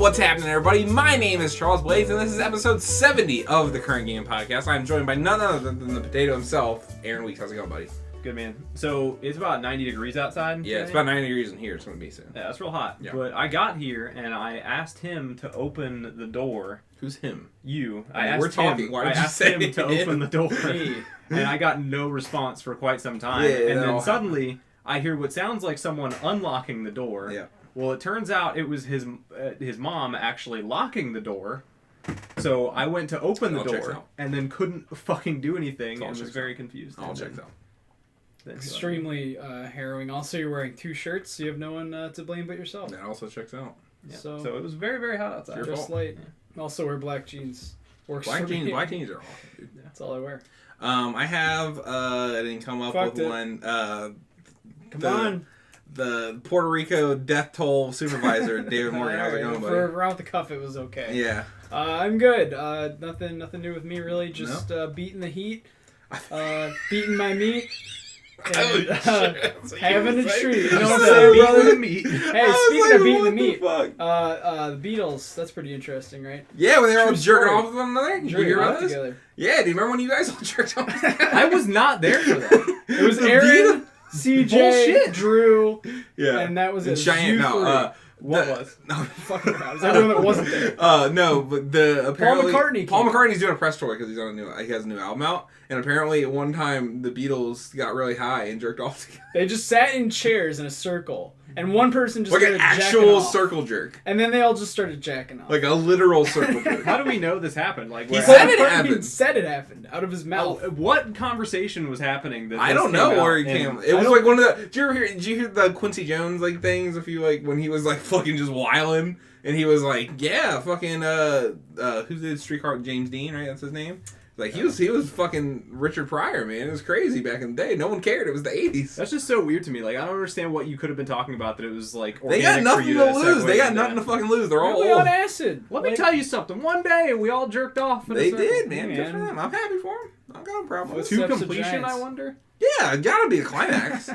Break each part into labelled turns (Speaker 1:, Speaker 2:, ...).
Speaker 1: What's happening, everybody? My name is Charles Blaze, and this is episode 70 of the Current Game Podcast. I'm joined by none other than the potato himself, Aaron Weeks. How's it going, buddy?
Speaker 2: Good, man. So, it's about 90 degrees outside.
Speaker 1: Yeah, it's about 90 degrees in here. It's going to be soon.
Speaker 2: Yeah, it's real hot.
Speaker 1: Yeah.
Speaker 2: But I got here, and I asked him to open the door.
Speaker 1: Who's him?
Speaker 2: You.
Speaker 1: We're talking. Why did you say
Speaker 2: him to open the door. And I got no response for quite some time.
Speaker 1: Yeah,
Speaker 2: and then suddenly, I hear what sounds like someone unlocking the door.
Speaker 1: Yeah.
Speaker 2: Well, it turns out it was his mom actually locking the door. So I went to open the door and then couldn't fucking do anything and was very confused.
Speaker 1: All checks out.
Speaker 3: Extremely harrowing. Also, you're wearing two shirts, so you have no one to blame but yourself.
Speaker 1: That also checks out.
Speaker 2: Yeah. So it was very, very hot outside.
Speaker 3: Just light. Yeah. Also wear black jeans.
Speaker 1: Black jeans are awesome, dude.
Speaker 3: Yeah. That's all I wear.
Speaker 1: I have I didn't come up with one.
Speaker 3: Come on.
Speaker 1: The Puerto Rico death toll supervisor, David Morgan. How's it going, buddy?
Speaker 3: For around the cuff, it was okay.
Speaker 1: Yeah.
Speaker 3: I'm good. Nothing new with me really. Just beating the heat, beating my meat. And, having a treat. You know what I'm saying, brother?
Speaker 1: Meat.
Speaker 3: Hey, speaking of beating the meat, the Beatles, that's pretty interesting, right?
Speaker 1: Yeah, when they were all jerking off with one another.
Speaker 3: Did you hear about this? Together.
Speaker 1: Yeah, do you remember when you guys all jerked off?
Speaker 2: I was not there for that.
Speaker 3: It was Aaron, CJ, Drew, and that was it.
Speaker 1: Cheyenne,
Speaker 3: was? No, fucking God. It was everyone that wasn't there.
Speaker 1: No, but apparently
Speaker 3: Paul
Speaker 1: McCartney's doing a press tour because he has a new album out, and apparently at one time the Beatles got really high and jerked off together.
Speaker 3: They just sat in chairs in a circle, and one person just
Speaker 1: like
Speaker 3: started
Speaker 1: an actual circle jerk,
Speaker 3: and then they all just started jacking off,
Speaker 1: like a literal circle jerk.
Speaker 2: How do we know this happened? Like
Speaker 1: he said it happened.
Speaker 3: He said it happened out of his mouth.
Speaker 2: What conversation was happening? That
Speaker 1: I don't know where he came. It was like one of the. Did you hear the Quincy Jones like things? If you like when he was like fucking just wilding, and he was like, yeah, fucking who did Streetcar? James Dean, right? That's his name. Like he was fucking Richard Pryor, man. It was crazy back in the day. No one cared. It was the 80s.
Speaker 2: That's just so weird to me. Like I don't understand what you could have been talking about. That it was like
Speaker 1: they got nothing to lose. They got nothing to fucking lose. They're all
Speaker 3: on acid.
Speaker 2: Let me tell you something. One day we all jerked off.
Speaker 1: They did, man. Good for them. I'm happy for them. I got no problem.
Speaker 2: To completion, I wonder.
Speaker 1: Yeah, it gotta be a climax.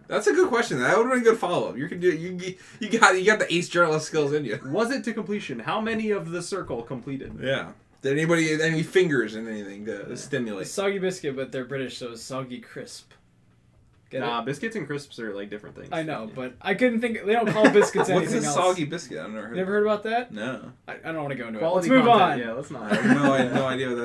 Speaker 1: That's a good question. That would have been a good follow up. You can do. You got the ace journalist skills in you.
Speaker 2: Was it to completion? How many of the circle completed?
Speaker 1: Yeah. Did anybody any fingers in anything to stimulate?
Speaker 3: It's soggy biscuit, but they're British, so it's soggy crisp.
Speaker 2: Biscuits and crisps are like different things.
Speaker 3: I know, but I couldn't think. They don't call biscuits anything else.
Speaker 1: What's a soggy biscuit? I've never heard.
Speaker 3: Never heard about that?
Speaker 1: No.
Speaker 3: I don't want to go into
Speaker 2: Quality
Speaker 3: it. Let's move
Speaker 2: content.
Speaker 3: on.
Speaker 2: Yeah, let's not.
Speaker 1: I have no idea what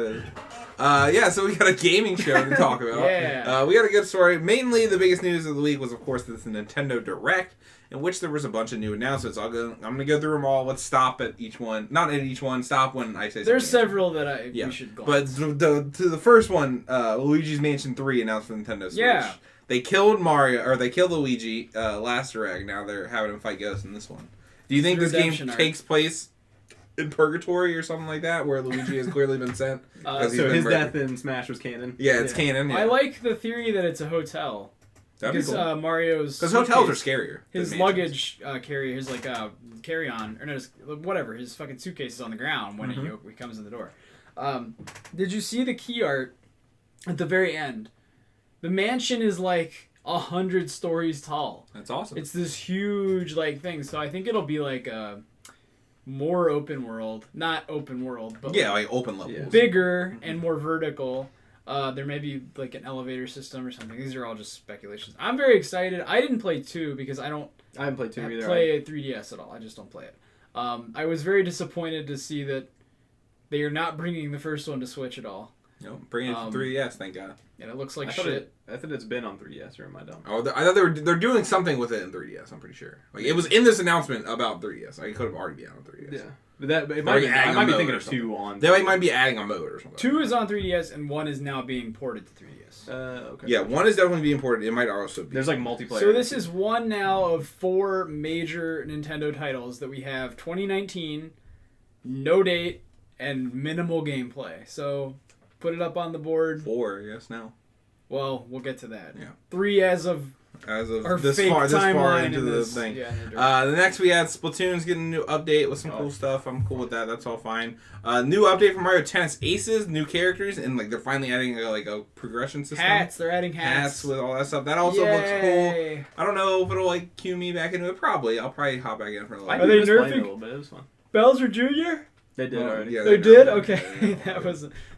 Speaker 1: that is. So we got a gaming show to talk about.
Speaker 3: Yeah.
Speaker 1: We got a good story. Mainly, the biggest news of the week was, of course, this Nintendo Direct, in which there was a bunch of new announcements. I'm going to go through them all. Let's stop at each one. Not at each one. Stop when I say something.
Speaker 3: There's several that we should go
Speaker 1: But to the first one, Luigi's Mansion 3 announced for Nintendo Switch.
Speaker 3: Yeah.
Speaker 1: They killed Luigi last Direct. Now they're having him fight Ghost in this one. Do you think this game takes place in Purgatory or something like that, where Luigi has clearly been sent?
Speaker 2: So his death in Smash was canon?
Speaker 1: Yeah, it's canon. Yeah.
Speaker 3: I like the theory that it's a hotel.
Speaker 1: That'd be cool.
Speaker 3: Mario's...
Speaker 1: Because hotels are scarier.
Speaker 3: His luggage carrier, his carry-on, or no, whatever, his fucking suitcase is on the ground when he comes in the door. Did you see the key art at the very end? The mansion is like 100 stories tall.
Speaker 1: That's awesome.
Speaker 3: It's this huge thing. So I think it'll be like a more open world, not open world, but
Speaker 1: like open levels,
Speaker 3: bigger and more vertical. There may be like an elevator system or something. These are all just speculations. I'm very excited. I didn't play 2 because I haven't played 2 either. Play 3DS at all. I just don't play it. I was very disappointed to see that they are not bringing the first one to Switch at all.
Speaker 1: No, bringing it to 3DS, thank God.
Speaker 3: And it looks like shit.
Speaker 2: I thought it's been on 3DS, or am I dumb?
Speaker 1: Oh, I thought they're doing something with it in 3DS. I'm pretty sure. Like it was in this announcement about 3DS. I could have already been on 3DS.
Speaker 2: Yeah, but I might be thinking of 2 on.
Speaker 1: They might be adding a mode or something.
Speaker 3: 2 is on 3DS, and 1 is now being ported to 3DS.
Speaker 1: Okay. Yeah, 1 is definitely being ported. It might also be.
Speaker 2: There's like multiplayer.
Speaker 3: So this is one now of 4 major Nintendo titles that we have: 2019, no date, and minimal gameplay. So put it up on the board.
Speaker 1: 4, yes, now.
Speaker 3: Well, we'll get to that.
Speaker 1: Yeah.
Speaker 3: 3 as of
Speaker 1: this far into the thing.
Speaker 3: Yeah,
Speaker 1: the next we had Splatoon's getting a new update with some cool stuff. I'm cool with that. That's all fine. New update for Mario Tennis Aces, new characters, and they're finally adding a progression system.
Speaker 3: Hats. They're adding hats
Speaker 1: with all that stuff. That also looks cool. I don't know if it'll cue me back into it. Probably. I'll probably hop back in for a little bit.
Speaker 3: Are they nerfing?
Speaker 2: A little bit. It was fun.
Speaker 3: Bowser Jr.?
Speaker 2: They did already.
Speaker 3: Yeah, they did? Okay.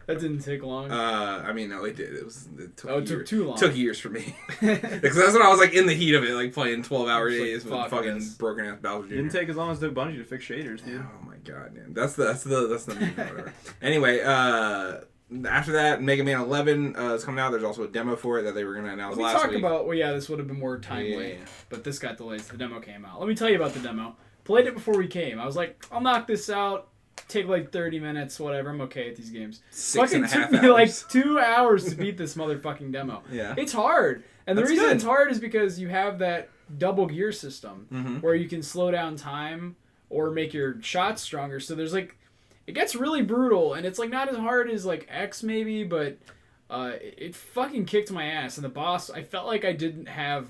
Speaker 3: That didn't take long.
Speaker 1: I mean, no, it did. It took
Speaker 3: too long.
Speaker 1: It took years for me. Because that's when I was like in the heat of it, like playing 12-hour days with fucking broken ass Bowser Jr.
Speaker 2: Didn't take as long as it took Bungie to fix shaders, dude.
Speaker 1: Oh my god, man. That's the meme, whatever. Anyway, after that, Mega Man 11 is coming out. There's also a demo for it that they were going to announce last week.
Speaker 3: This would have been more timely, but this got delayed, so the demo came out. Let me tell you about the demo. Played it before we came. I was like, I'll knock this out. Take like 30 minutes, whatever. I'm okay at these games.
Speaker 1: 6.5
Speaker 3: took me like 2 hours to beat this motherfucking demo.
Speaker 1: Yeah.
Speaker 3: It's hard. And the reason
Speaker 1: good.
Speaker 3: it's hard is because you have that double gear system where you can slow down time or make your shots stronger. So there's like, it gets really brutal, and it's like not as hard as like X maybe, but it fucking kicked my ass. And the boss, I felt like I didn't have.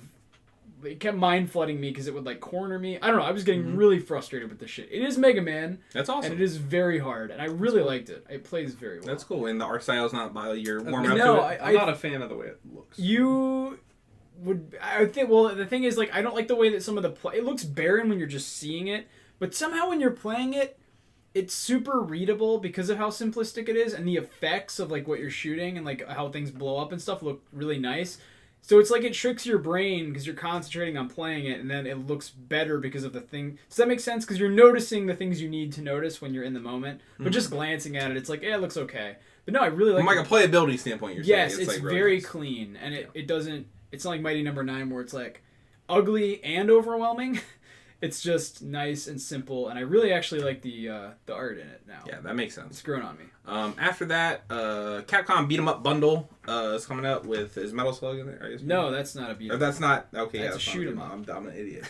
Speaker 3: It kept mind flooding me because it would like corner me. I don't know. I was getting really frustrated with this shit. It is Mega Man.
Speaker 1: That's awesome.
Speaker 3: And it is very hard, and I really liked it. It plays very well.
Speaker 1: That's cool. And the art style is not by you're warming up
Speaker 2: to
Speaker 1: it.
Speaker 2: I'm not a fan of the way it looks.
Speaker 3: You would. I think. Well, the thing is, like, I don't like the way that some of the it looks barren when you're just seeing it, but somehow when you're playing it, it's super readable because of how simplistic it is, and the effects of like what you're shooting and like how things blow up and stuff look really nice. So it's like it tricks your brain because you're concentrating on playing it, and then it looks better because of the thing. Does that make sense? Because you're noticing the things you need to notice when you're in the moment, but just glancing at it, it's like, yeah, it looks okay. But no, I really like.
Speaker 1: From like a playability standpoint, you're saying
Speaker 3: it's
Speaker 1: like
Speaker 3: very
Speaker 1: nice.
Speaker 3: clean, and it doesn't. It's not like Mighty Number 9 where it's like ugly and overwhelming. It's just nice and simple, and I really actually like the art in it now.
Speaker 1: Yeah, that makes sense.
Speaker 3: It's grown on me.
Speaker 1: After that, Capcom Beat 'em Up Bundle is coming out with is Metal Slug in there? I guess
Speaker 3: No, that's not a beat 'em up.
Speaker 1: That's not okay.
Speaker 3: That's a shoot 'em up.
Speaker 1: I'm an idiot.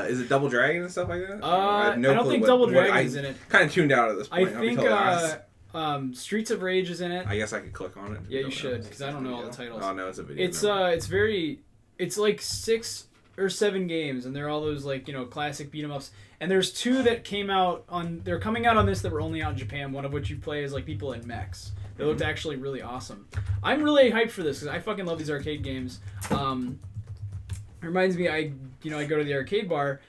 Speaker 1: Is it Double Dragon and stuff like that?
Speaker 3: I don't think Double Dragon's in it.
Speaker 1: Kind of tuned out at this point.
Speaker 3: I think Streets of Rage is in it.
Speaker 1: I guess I could click on it.
Speaker 3: Yeah, you should, because I don't know all the titles.
Speaker 1: Oh no, it's a video.
Speaker 3: It's like 6 or 7 games, and they're all those like, you know, classic beat 'em ups. And there's 2 that came out on. They're coming out on this that were only out in Japan. One of which you play as like people in mechs. They looked actually really awesome. I'm really hyped for this because I fucking love these arcade games. Reminds me, I go to the arcade bar.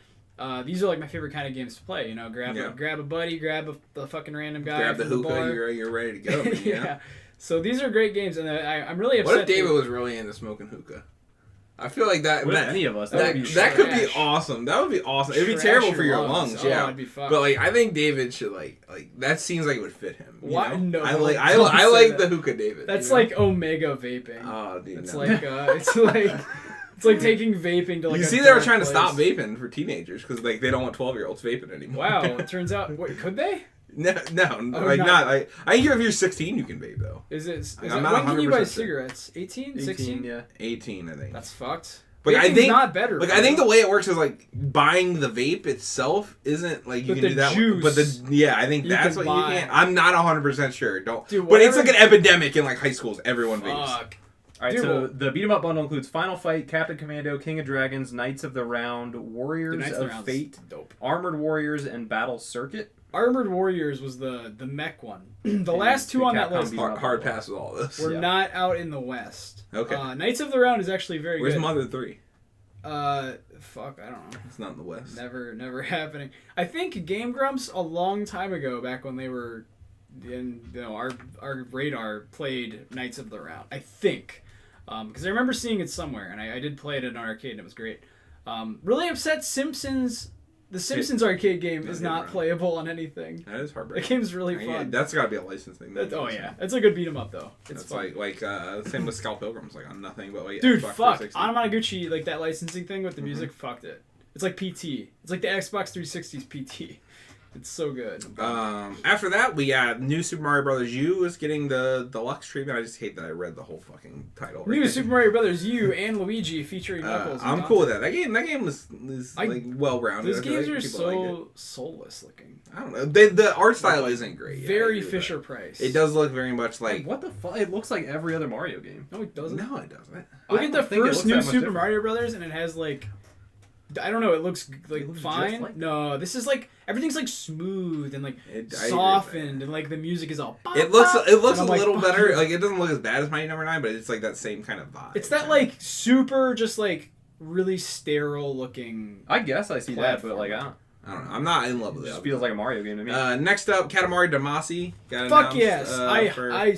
Speaker 3: These are like my favorite kind of games to play. You know, grab a buddy, grab a fucking random guy.
Speaker 1: Grab the hookah, you're ready to go. Man,
Speaker 3: yeah. So these are great games, and I'm really upset.
Speaker 1: What if David was really into smoking hookah? I feel like that.
Speaker 2: What if any of us?
Speaker 1: That could be awesome. That would be awesome. It'd be terrible for your lungs. Yeah,
Speaker 3: it'd be fucked.
Speaker 1: But like, I think David should like that seems like it would fit him.
Speaker 3: Why?
Speaker 1: No, I
Speaker 3: like
Speaker 1: the hookah David.
Speaker 3: That's like Omega vaping.
Speaker 1: Oh, dude,
Speaker 3: it's like it's like taking vaping to like.
Speaker 1: You see, they were trying to stop vaping for teenagers because like they don't want 12-year-olds vaping anymore.
Speaker 3: Wow, it turns out. Could they?
Speaker 1: No, not. I hear if you're 16, you can vape though.
Speaker 3: Is it?
Speaker 1: I'm not 100%
Speaker 3: when can you buy
Speaker 1: sure.
Speaker 3: cigarettes? 18, 16?
Speaker 2: Yeah,
Speaker 1: 18, I think.
Speaker 3: That's fucked.
Speaker 1: But I think
Speaker 3: not better.
Speaker 1: Like I think the way it works is like buying the vape itself isn't like you can do that.
Speaker 3: Juice,
Speaker 1: but I think that's what
Speaker 3: buy.
Speaker 1: you can. I'm not 100% sure.
Speaker 3: Dude,
Speaker 1: but it's like an epidemic in like high schools. Everyone vapes.
Speaker 3: Fuck.
Speaker 2: Alright, so the beat 'em up bundle includes Final Fight, Captain Commando, King of Dragons, Knights of the Round, Warriors of Fate,
Speaker 3: dope.
Speaker 2: Armored Warriors, and Battle Circuit.
Speaker 3: Armored Warriors was the mech one. The last 2 on that list
Speaker 1: hard pass with all this.
Speaker 3: were not out in the West.
Speaker 1: Okay.
Speaker 3: Knights of the Round is actually very
Speaker 1: Where's
Speaker 3: good.
Speaker 1: Mother 3?
Speaker 3: Fuck, I don't know.
Speaker 1: It's not in the West.
Speaker 3: Never happening. I think Game Grumps a long time ago, back when they were in our radar, played Knights of the Round. I think, because I remember seeing it somewhere, and I did play it in an arcade, and it was great. Really upset Simpsons. The Simpsons arcade game is not playable on anything.
Speaker 1: That is heartbreaking.
Speaker 3: The game's really fun.
Speaker 1: Yeah, that's got to be a license thing.
Speaker 3: Oh yeah, it's a good beat 'em up though.
Speaker 1: It's fun. like same with Skull Pilgrims, like on nothing but like
Speaker 3: dude,
Speaker 1: Xbox
Speaker 3: fuck
Speaker 1: 360.
Speaker 3: Anamanaguchi, like that licensing thing with the music, fucked it. It's like PT. It's like the Xbox 360's PT. It's so good.
Speaker 1: After that, we got New Super Mario Bros. U is getting the deluxe treatment. I just hate that I read the whole fucking title.
Speaker 3: New Super Mario Bros. U and Luigi featuring Knuckles.
Speaker 1: I'm cool with that. That game was like well rounded.
Speaker 3: Those games are so soulless looking.
Speaker 1: I don't know. The art style isn't great.
Speaker 3: Very Fisher Price.
Speaker 1: It does look very much like
Speaker 2: what the fuck? It looks like every other Mario game.
Speaker 3: No, it doesn't.
Speaker 1: No, it doesn't.
Speaker 3: Look at the first New Super Mario Brothers, and it has like. I don't know. It looks like fine. Like no, this is like everything's like smooth and like softened, and like the music is all.
Speaker 1: It looks a little better. Like it doesn't look as bad as Mighty Number 9, but it's like that same kind of vibe.
Speaker 3: It's that like super, just like really sterile looking.
Speaker 2: I guess I see that, but like I
Speaker 1: I don't know. I'm not in love with it.
Speaker 2: It just feels like a Mario game to me.
Speaker 1: Next up, Katamari Damacy got
Speaker 3: Fuck
Speaker 1: announced.
Speaker 3: yes! I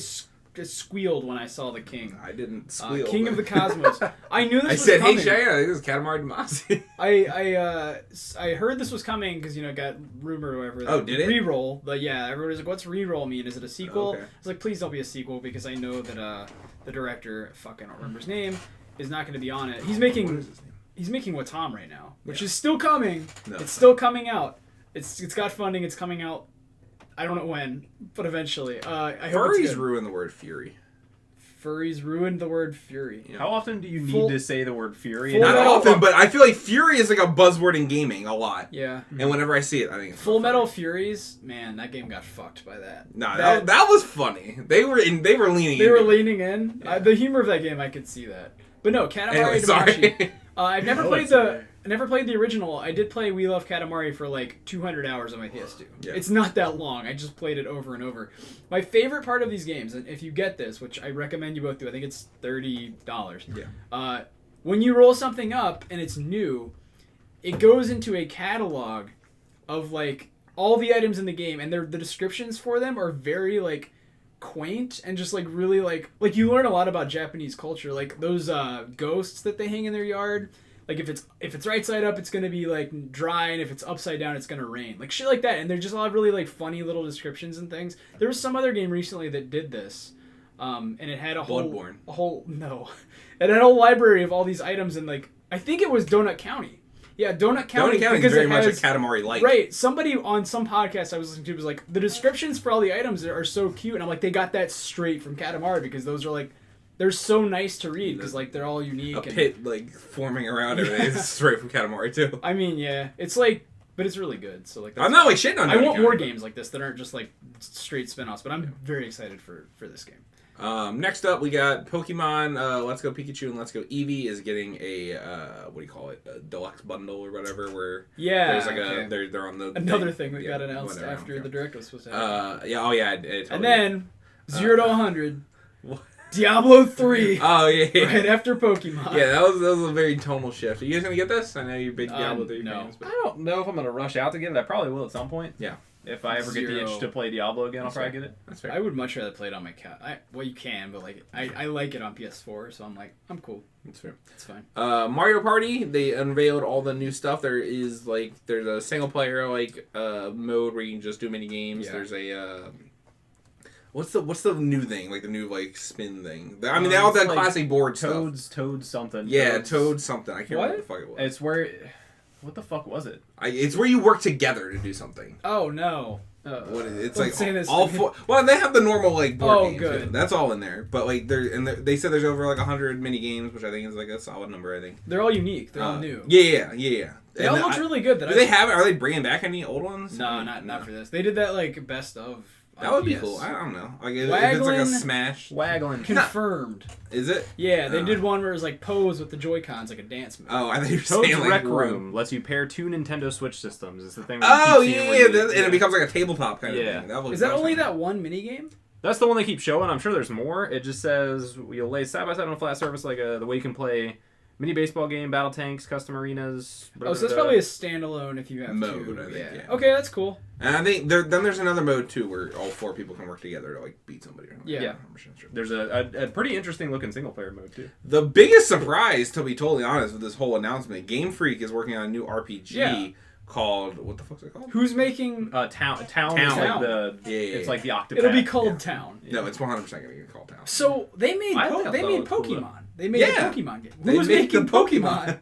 Speaker 3: just squealed when I saw the king.
Speaker 1: I didn't squeal.
Speaker 3: King of the Cosmos. I knew this was
Speaker 1: coming.
Speaker 3: coming.
Speaker 1: Hey Shay, I think this is Katamari Damacy.
Speaker 3: I heard this was coming because it got rumored or whatever.
Speaker 1: Oh, did it?
Speaker 3: Reroll. But yeah, everybody was like, "What's reroll mean? Is it a sequel?"
Speaker 1: Okay.
Speaker 3: I was like, "Please don't be a sequel," because I know that the director, fuck, I don't remember his name, is not going to be on it. He's making.
Speaker 1: What is his name?
Speaker 3: He's making Watam right now, which is still coming.
Speaker 1: No.
Speaker 3: It's still coming out. It's got funding. It's coming out. I don't know when, but eventually. I hope it's good.
Speaker 1: ruined the word fury.
Speaker 3: Furries ruined the word fury.
Speaker 2: How often do you need to say the word fury?
Speaker 1: Not often, but I feel like fury is like a buzzword in gaming a lot.
Speaker 3: Yeah.
Speaker 1: And whenever I see it, I think it's
Speaker 3: Full Metal Furies, man, that game got fucked by that.
Speaker 1: No, that was funny. They were leaning in.
Speaker 3: They were leaning in. Yeah. The humor of that game, I could see that. But no, Katamari Damacy. I've never played the original. I did play We Love Katamari for like 200 hours on my PS2. Yeah. It's not that long. I just played it over and over. My favorite part of these games, and if you get this, which I recommend you both do, I think it's $30. Yeah. When you roll something up and it's new, it goes into a catalog of like all the items in the game, and the descriptions for them are very like quaint and just like really like you learn a lot about Japanese culture, like those ghosts that they hang in their yard. Like if it's right side up, it's gonna be like dry, and if it's upside down, it's gonna rain. Like shit like that, and they're just all really like funny little descriptions and things. There was some other game recently that did this, and it had it had a whole library of all these items, and like I think it was Donut County. Yeah, Donut County
Speaker 1: is very much a Katamari-like.
Speaker 3: Right. Somebody on some podcast I was listening to was like, the descriptions for all the items are so cute. And I'm like, they got that straight from Katamari, because those are like, they're so nice to read because like they're all unique.
Speaker 1: A pit like forming around everything is straight from Katamari too.
Speaker 3: I mean, yeah. It's like, but it's really good. So like,
Speaker 1: I'm not like shitting on it.
Speaker 3: I want more games like this that aren't just like straight spin-offs, but I'm very excited for this game.
Speaker 1: Next up, we got Pokemon Let's Go Pikachu and Let's Go Eevee is getting a a deluxe bundle or whatever, where there's like they're on the
Speaker 3: another thing that got announced after the direct was supposed to happen.
Speaker 1: And
Speaker 3: then 0 to 100 Diablo 3.
Speaker 1: Oh yeah,
Speaker 3: right after Pokemon.
Speaker 1: Yeah, that was a very tonal shift. Are you guys gonna get this? I know you're big Diablo 3 fans, but
Speaker 2: I don't know if I'm gonna rush out to get it. I probably will at some point.
Speaker 1: Yeah.
Speaker 2: If I ever get the itch to play Diablo again, I'll probably get it.
Speaker 1: That's fair.
Speaker 3: I would much rather play it on my cat. Well, you can, but like I like it on PS4, so I'm like, I'm cool.
Speaker 1: That's fair.
Speaker 3: It's fine.
Speaker 1: Mario Party, they unveiled all the new stuff. There's a single player mode where you can just do mini games. Yeah. There's a what's the new thing? Like the new spin thing. I mean, they all have that classic board
Speaker 2: Toad something.
Speaker 1: Yeah, Toad something. I can't remember what the fuck it was.
Speaker 2: It's where. What the fuck was it?
Speaker 1: It's where you work together to do something.
Speaker 3: Oh no!
Speaker 1: What is it? It's like all four. Well, they have the normal board games.
Speaker 3: Good.
Speaker 1: Too. That's all in there. But they said there's over 100 mini games, which I think is like a solid number. I think
Speaker 3: they're all unique. They're all new.
Speaker 1: Yeah.
Speaker 3: They all look really good.
Speaker 1: Do they have it? Are they bringing back any old ones?
Speaker 3: No, not for this. They did that best of.
Speaker 1: That would be cool. I don't know. If it's like a Smash.
Speaker 2: Waggling.
Speaker 3: Confirmed.
Speaker 1: Is it?
Speaker 3: Yeah, they did one where it was Pose with the Joy-Cons, like a dance move.
Speaker 1: Oh, I think you're
Speaker 2: Toad's
Speaker 1: saying
Speaker 2: Rec Room lets you pair 2 Nintendo Switch systems. It's the thing.
Speaker 1: Oh, yeah. And it becomes like a tabletop kind of thing.
Speaker 3: Is that only that one minigame?
Speaker 2: That's the one they keep showing. I'm sure there's more. It just says you'll lay side by side on a flat surface, like the way you can play mini baseball game, battle tanks, custom arenas.
Speaker 3: So that's probably a standalone if you have
Speaker 1: mode. I think, yeah.
Speaker 3: Okay, that's cool.
Speaker 1: And I think then there's another mode too where all 4 people can work together to beat somebody. Or something.
Speaker 3: Yeah.
Speaker 2: There's a pretty interesting looking single player mode too.
Speaker 1: The biggest surprise, to be totally honest, with this whole announcement, Game Freak is working on a new RPG. Called what the fuck's it called?
Speaker 3: Who's making
Speaker 2: Town?
Speaker 1: Town.
Speaker 2: It's like the Octopath.
Speaker 3: It'll be called Town.
Speaker 1: No, it's 100% gonna get called Town.
Speaker 3: So they made Pokemon.
Speaker 1: Cool.
Speaker 3: They made a Pokemon game.
Speaker 1: Who's making Pokemon?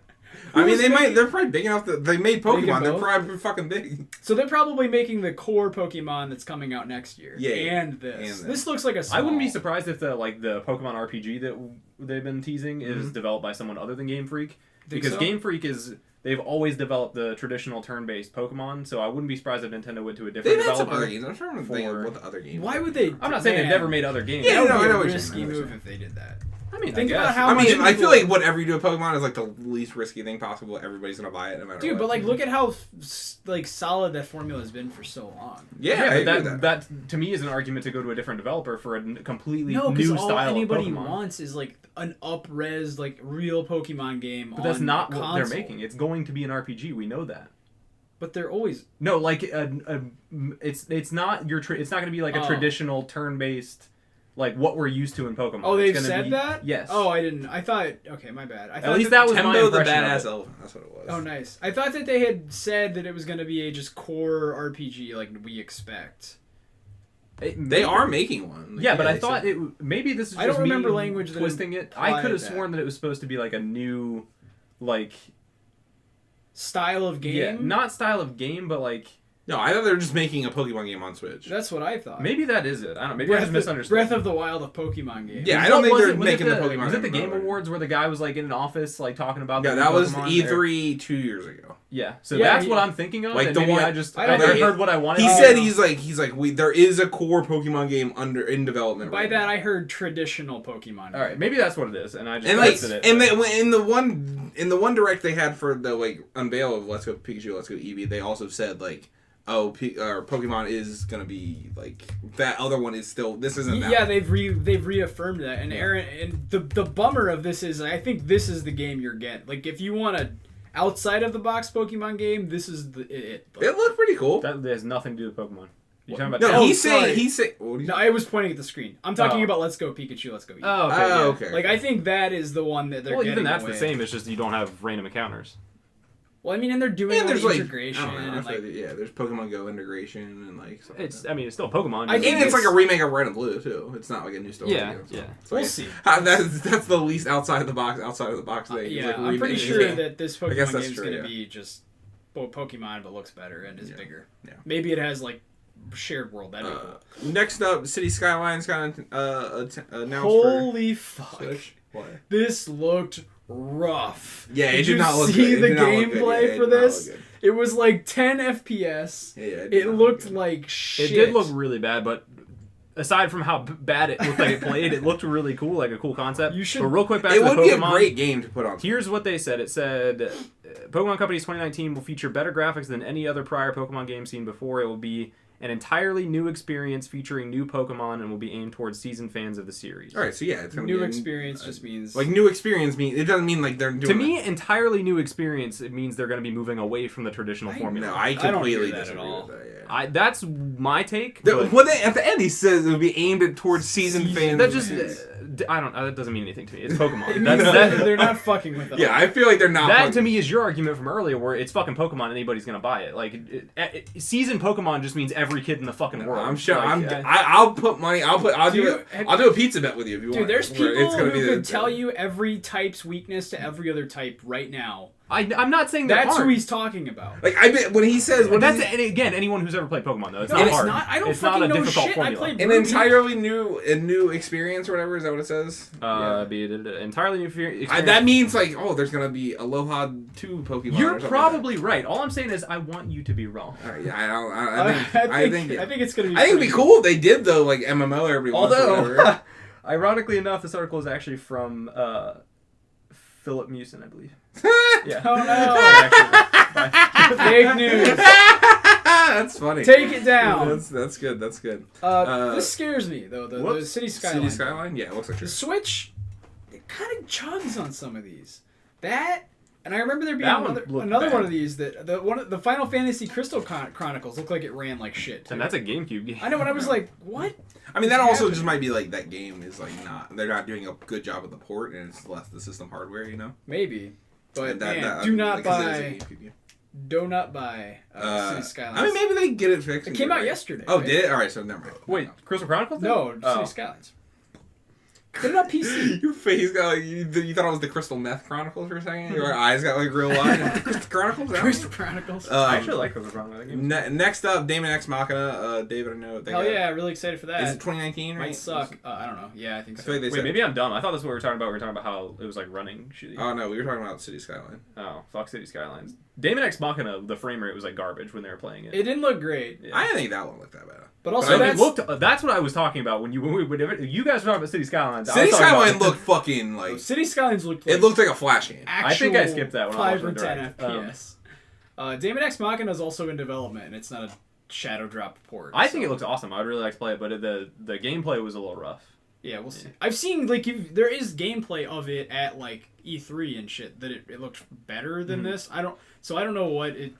Speaker 1: I mean, they're probably big enough that they made Pokemon. They're probably fucking big.
Speaker 3: So they're probably making the core Pokemon that's coming out next year.
Speaker 1: Yeah.
Speaker 3: And this. This looks like a small...
Speaker 2: I wouldn't be surprised if the Pokemon RPG that they've been teasing is developed by someone other than Game Freak. Because Game Freak they've always developed the traditional turn-based Pokemon, so I wouldn't be surprised if Nintendo went to a different developer.
Speaker 1: Some other games. I'm trying to think of what the other games.
Speaker 3: Why would they?
Speaker 2: I'm not saying they've never made other games.
Speaker 3: Yeah, that would be a risky move if they did that.
Speaker 2: I mean,
Speaker 3: think about how.
Speaker 1: I feel like whatever you do with Pokemon is the least risky thing possible. Everybody's gonna buy it no matter what.
Speaker 3: Dude, but look at how solid that formula has been for so long.
Speaker 1: Yeah,
Speaker 2: that to me is an argument to go to a different developer for a completely new style of Pokemon.
Speaker 3: All anybody wants is an up-res real Pokemon game.
Speaker 2: But that's not what they're making. It's going to be an RPG. We know that.
Speaker 3: But they're always
Speaker 2: like it's not it's not going to be like a traditional turn-based like what we're used to in Pokemon.
Speaker 3: Oh, they've said that?
Speaker 2: Yes.
Speaker 3: Oh, I didn't. I thought. Okay, my bad. I thought
Speaker 2: at least that was my
Speaker 1: Tembo the
Speaker 2: impression.
Speaker 1: Badass Elf. That's what it was.
Speaker 3: Oh, nice. I thought that they had said that it was going to be a just core RPG like we expect.
Speaker 1: They are making one.
Speaker 2: Yeah, but I thought maybe this is just
Speaker 3: I don't remember language
Speaker 2: twisting it. I could have sworn that it was supposed to be like a new like
Speaker 3: style of game.
Speaker 2: Yeah, not style of game, but like.
Speaker 1: No, I thought they were just making a Pokemon game on Switch.
Speaker 3: That's what I thought.
Speaker 2: Maybe that is it. I don't know. Maybe I just misunderstood.
Speaker 3: Breath of the Wild of Pokemon game.
Speaker 1: Yeah, I don't think they're making the Pokemon game.
Speaker 2: Was it the Game Awards where the guy was like in an office like talking about
Speaker 1: the that was E3 2 years ago.
Speaker 2: Yeah, so that's what I'm thinking of.
Speaker 1: Like
Speaker 2: and
Speaker 1: the
Speaker 2: maybe
Speaker 1: one,
Speaker 2: I heard what I wanted.
Speaker 1: He said he's like there is a core Pokemon game in development.
Speaker 3: By that I heard traditional Pokemon.
Speaker 2: All right, maybe that's what it is, and I just
Speaker 1: listed
Speaker 2: it.
Speaker 1: And in the one direct they had for the like unveil of Let's Go Pikachu, Let's Go Eevee, they also said like. Pokemon is gonna be like that. Other one is still. This isn't.
Speaker 3: Yeah, they've reaffirmed that. And Aaron, and the bummer of this is, I think this is the game you're getting. Like, if you want a outside of the box Pokemon game, this is it.
Speaker 1: Like, it looked pretty cool.
Speaker 2: That has nothing to do with Pokemon. You talking about?
Speaker 1: No, he's saying.
Speaker 3: No, I was pointing at the screen. I'm talking about Let's Go Pikachu, Let's Go Eevee.
Speaker 2: Oh, okay.
Speaker 1: Okay.
Speaker 3: Like, I think that is the one that they're. Well,
Speaker 2: even that's the same. It's just you don't have random encounters.
Speaker 3: Well, I mean, and they're doing
Speaker 1: there's
Speaker 3: integration.
Speaker 1: There's Pokemon Go integration and like.
Speaker 2: It's still Pokemon.
Speaker 1: I think it's like a remake of Red and Blue too. It's not like a new story.
Speaker 2: Yeah.
Speaker 3: We'll see.
Speaker 1: That's the least outside of the box thing.
Speaker 3: Yeah,
Speaker 1: like
Speaker 3: I'm pretty sure that this Pokemon game is going to be just Pokemon, but looks better and is bigger.
Speaker 1: Yeah.
Speaker 3: Maybe it has like shared world. That'd be cool.
Speaker 1: Next up, City Skylines got announced.
Speaker 3: Holy fuck!
Speaker 1: What?
Speaker 3: This looked rough.
Speaker 1: Yeah,
Speaker 3: did
Speaker 1: did not look good.
Speaker 3: See the gameplay for this? It was like 10 FPS.
Speaker 1: Yeah,
Speaker 3: it looked like shit.
Speaker 2: It did look really bad, but aside from how bad it looked like it played, it looked really cool, like a cool concept. But real quick, back to the Pokemon. It would be a
Speaker 1: great game to put on.
Speaker 2: Here's what they said. It said, Pokemon Company's 2019 will feature better graphics than any other prior Pokemon game seen before. It will be an entirely new experience featuring new Pokemon and will be aimed towards seasoned fans of the series.
Speaker 1: All right, so yeah, it's gonna
Speaker 3: new
Speaker 1: be
Speaker 3: experience just means
Speaker 1: like new experience means it doesn't mean like they're doing.
Speaker 2: To me, entirely new experience it means they're going to be moving away from the traditional formula.
Speaker 1: No, I completely
Speaker 3: don't
Speaker 1: disagree with that. Yeah.
Speaker 2: That's my take.
Speaker 1: At the end he says it will be aimed towards seasoned fans.
Speaker 2: That just I don't. That doesn't mean anything to me. It's Pokemon.
Speaker 3: They're not fucking with it.
Speaker 1: Yeah, I feel like they're not.
Speaker 2: That to me is your argument from earlier, where it's fucking Pokemon. Anybody's gonna buy it. Like seasoned Pokemon just means every kid in the fucking world.
Speaker 1: I'm sure.
Speaker 2: Like,
Speaker 1: I'll put money. I'll do a pizza bet with you if you want.
Speaker 3: Dude, there's people who could tell you every type's weakness to every other type right now.
Speaker 2: I'm not saying
Speaker 3: that's who he's talking about.
Speaker 1: Like when he says
Speaker 2: again anyone who's ever played Pokemon though. It's not hard.
Speaker 3: I don't
Speaker 2: it's
Speaker 3: fucking
Speaker 2: not a
Speaker 3: know
Speaker 2: difficult
Speaker 3: shit.
Speaker 2: formula.
Speaker 3: I played
Speaker 1: an entirely new experience or whatever. Is that what it says?
Speaker 2: Be it entirely new experience.
Speaker 1: That means like there's gonna be Aloha 2 Pokemon.
Speaker 2: You're probably right. All I'm saying is I want you to be wrong.
Speaker 1: All right, yeah, I think
Speaker 3: it's gonna be.
Speaker 1: I think it'd be cool if they did though, like MMO every once.
Speaker 2: Although, ironically enough, this article is actually from Philip Mewson, I believe.
Speaker 3: Yeah. Oh no! Fake news.
Speaker 1: That's funny.
Speaker 3: Take it down.
Speaker 1: That's good. That's good.
Speaker 3: This scares me though. The City Skyline.
Speaker 1: City Skyline. Yeah, it looks like
Speaker 3: the Switch. It kind of chugs on some of these. And I remember there being another one of these the Final Fantasy Crystal Chronicles looked like it ran like shit. Too.
Speaker 2: And that's a GameCube game.
Speaker 3: I know, and I was like, what?
Speaker 1: I mean, that also just might be like that game is like they're not doing a good job of the port, and it's less the system hardware, you know.
Speaker 3: Maybe, but do not buy City Skylines.
Speaker 1: I mean, maybe they get it fixed.
Speaker 3: It came out yesterday.
Speaker 1: Oh, right? Did it? All right, so never mind.
Speaker 2: Wait, Crystal Chronicles?
Speaker 3: No, City Skylines. Put it on PC.
Speaker 1: Your face got like you thought it was the Crystal Meth Chronicles for a second. Your eyes got like real wide. Crystal Chronicles.
Speaker 3: Crystal Chronicles.
Speaker 2: I actually like Crystal Chronicles.
Speaker 1: Next up, Daemon X Machina. David, I know.
Speaker 3: Yeah, really excited for that.
Speaker 1: Is it 2019? Right?
Speaker 3: Might suck. I don't know. Yeah, I think so.
Speaker 1: Like
Speaker 2: Wait, maybe I'm dumb. I thought that's what we were talking about. We were talking about how it was like running shitty.
Speaker 1: Oh no, we were talking about City Skyline.
Speaker 2: Oh, fuck City Skylines. Daemon X Machina, the frame rate was like garbage when they were playing it.
Speaker 3: It didn't look great.
Speaker 1: Yeah. I didn't think that one looked that bad.
Speaker 3: But also,
Speaker 2: that's what I was talking about when you guys were talking about City Skylines.
Speaker 1: City Skyline looked fucking like.
Speaker 3: City Skylines looked. Like
Speaker 1: it looked like a Flash game.
Speaker 2: I think I skipped that one.
Speaker 3: 5 or 10 FPS. Daemon X Machina is also in development, and it's not a shadow drop port.
Speaker 2: I think it looks awesome. I'd really like to play it, but the gameplay was a little rough.
Speaker 3: Yeah, we'll see. I've seen there is gameplay of it at like E3 and shit that it looked better than this. I don't know what it.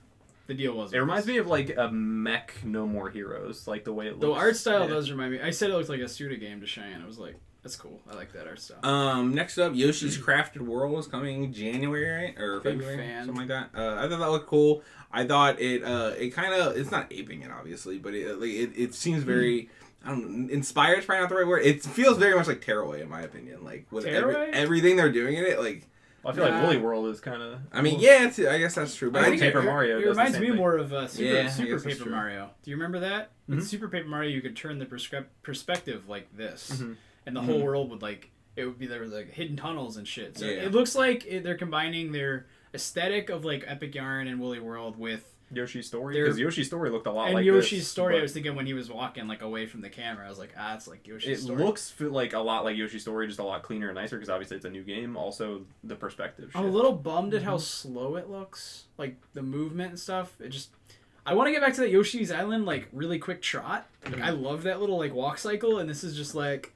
Speaker 3: The deal was.
Speaker 2: It reminds me of like a mech No More Heroes, like the way it looks.
Speaker 3: The art style does remind me. I said it looked like a Suda game to Cheyenne. I was like, that's cool. I like that art style.
Speaker 1: Next up, Yoshi's Crafted World is coming January, right? Or
Speaker 3: Big
Speaker 1: February,
Speaker 3: fan.
Speaker 1: something like that. I thought that looked cool. I thought it kind of, it's not aping it obviously, but it seems very. I don't know, inspired is probably not the right word. It feels very much like Tearaway in my opinion. Like with everything they're doing in it, like.
Speaker 2: I feel like Woolly World is kind of.
Speaker 1: I mean, yeah, I guess that's true. But
Speaker 2: I think Paper Mario.
Speaker 3: It reminds me more of
Speaker 1: Super
Speaker 3: Paper Mario. Do you remember that? In Super Paper Mario, you could turn the perspective like this, and the whole world would it would be there was like hidden tunnels and shit. So it looks like they're combining their aesthetic of like Epic Yarn and Woolly World with
Speaker 2: Yoshi's Story, because Yoshi's Story looked a lot like
Speaker 3: this. And Yoshi's Story,
Speaker 2: but...
Speaker 3: I was thinking when he was walking like away from the camera, I was like, it's like Yoshi's Story.
Speaker 2: It looks like a lot like Yoshi's Story, just a lot cleaner and nicer, because obviously it's a new game. Also, the perspective.
Speaker 3: I'm a little bummed at how slow it looks, like the movement and stuff. I want to get back to that Yoshi's Island like really quick trot. Like, I love that little like walk cycle, and this is just like,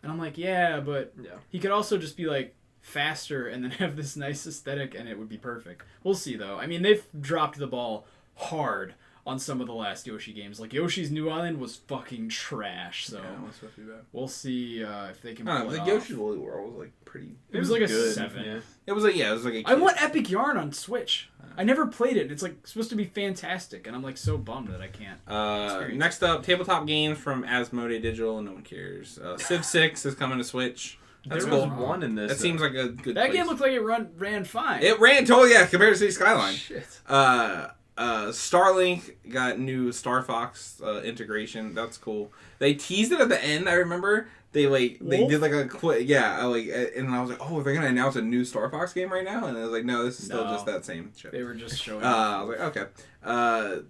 Speaker 3: and I'm like, but he could also just be like faster and then have this nice aesthetic, and it would be perfect. We'll see though. I mean, they've dropped the ball hard on some of the last Yoshi games. Like Yoshi's New Island was fucking trash, so we'll see if they can pull it off.
Speaker 1: Yoshi's Woolly World was like pretty.
Speaker 3: It was like a
Speaker 2: good.
Speaker 3: 7.
Speaker 2: Yeah.
Speaker 1: It was like a.
Speaker 3: I want Epic Yarn on Switch. I never played it. It's like supposed to be fantastic, and I'm like so bummed that I can't.
Speaker 1: Next up, tabletop games from Asmodee Digital. No one cares. Civ 6 is coming to Switch. That's
Speaker 2: there
Speaker 1: cool.
Speaker 2: was one in this.
Speaker 1: That seems like a good.
Speaker 3: That game looked like it ran fine.
Speaker 1: It ran totally compared to City Skyline.
Speaker 3: Shit.
Speaker 1: Starlink got new Star Fox integration. That's cool. They teased it at the end. I remember they did like a quick and I was like, oh, they're gonna announce a new Star Fox game right now, and I was like, no, this is still just that same shit.
Speaker 3: They were just showing.
Speaker 1: I was like, okay.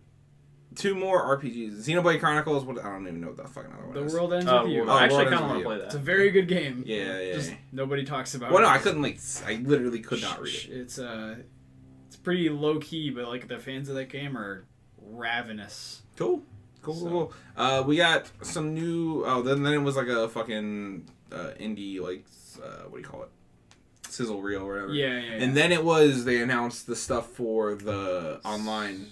Speaker 1: 2 more RPGs. Xenoblade Chronicles. I don't even know what the fucking other one is.
Speaker 3: The World Ends With You.
Speaker 2: I actually kind of want to play that.
Speaker 3: It's a very good game.
Speaker 1: Yeah.
Speaker 3: Just nobody talks about it.
Speaker 1: Well, no, I couldn't I literally could not read it.
Speaker 3: It's pretty low key, but like the fans of that game are ravenous.
Speaker 1: Cool. We got some new. Oh, then it was like a fucking indie what do you call it? Sizzle reel or whatever.
Speaker 3: Yeah.
Speaker 1: And then they announced the stuff for the online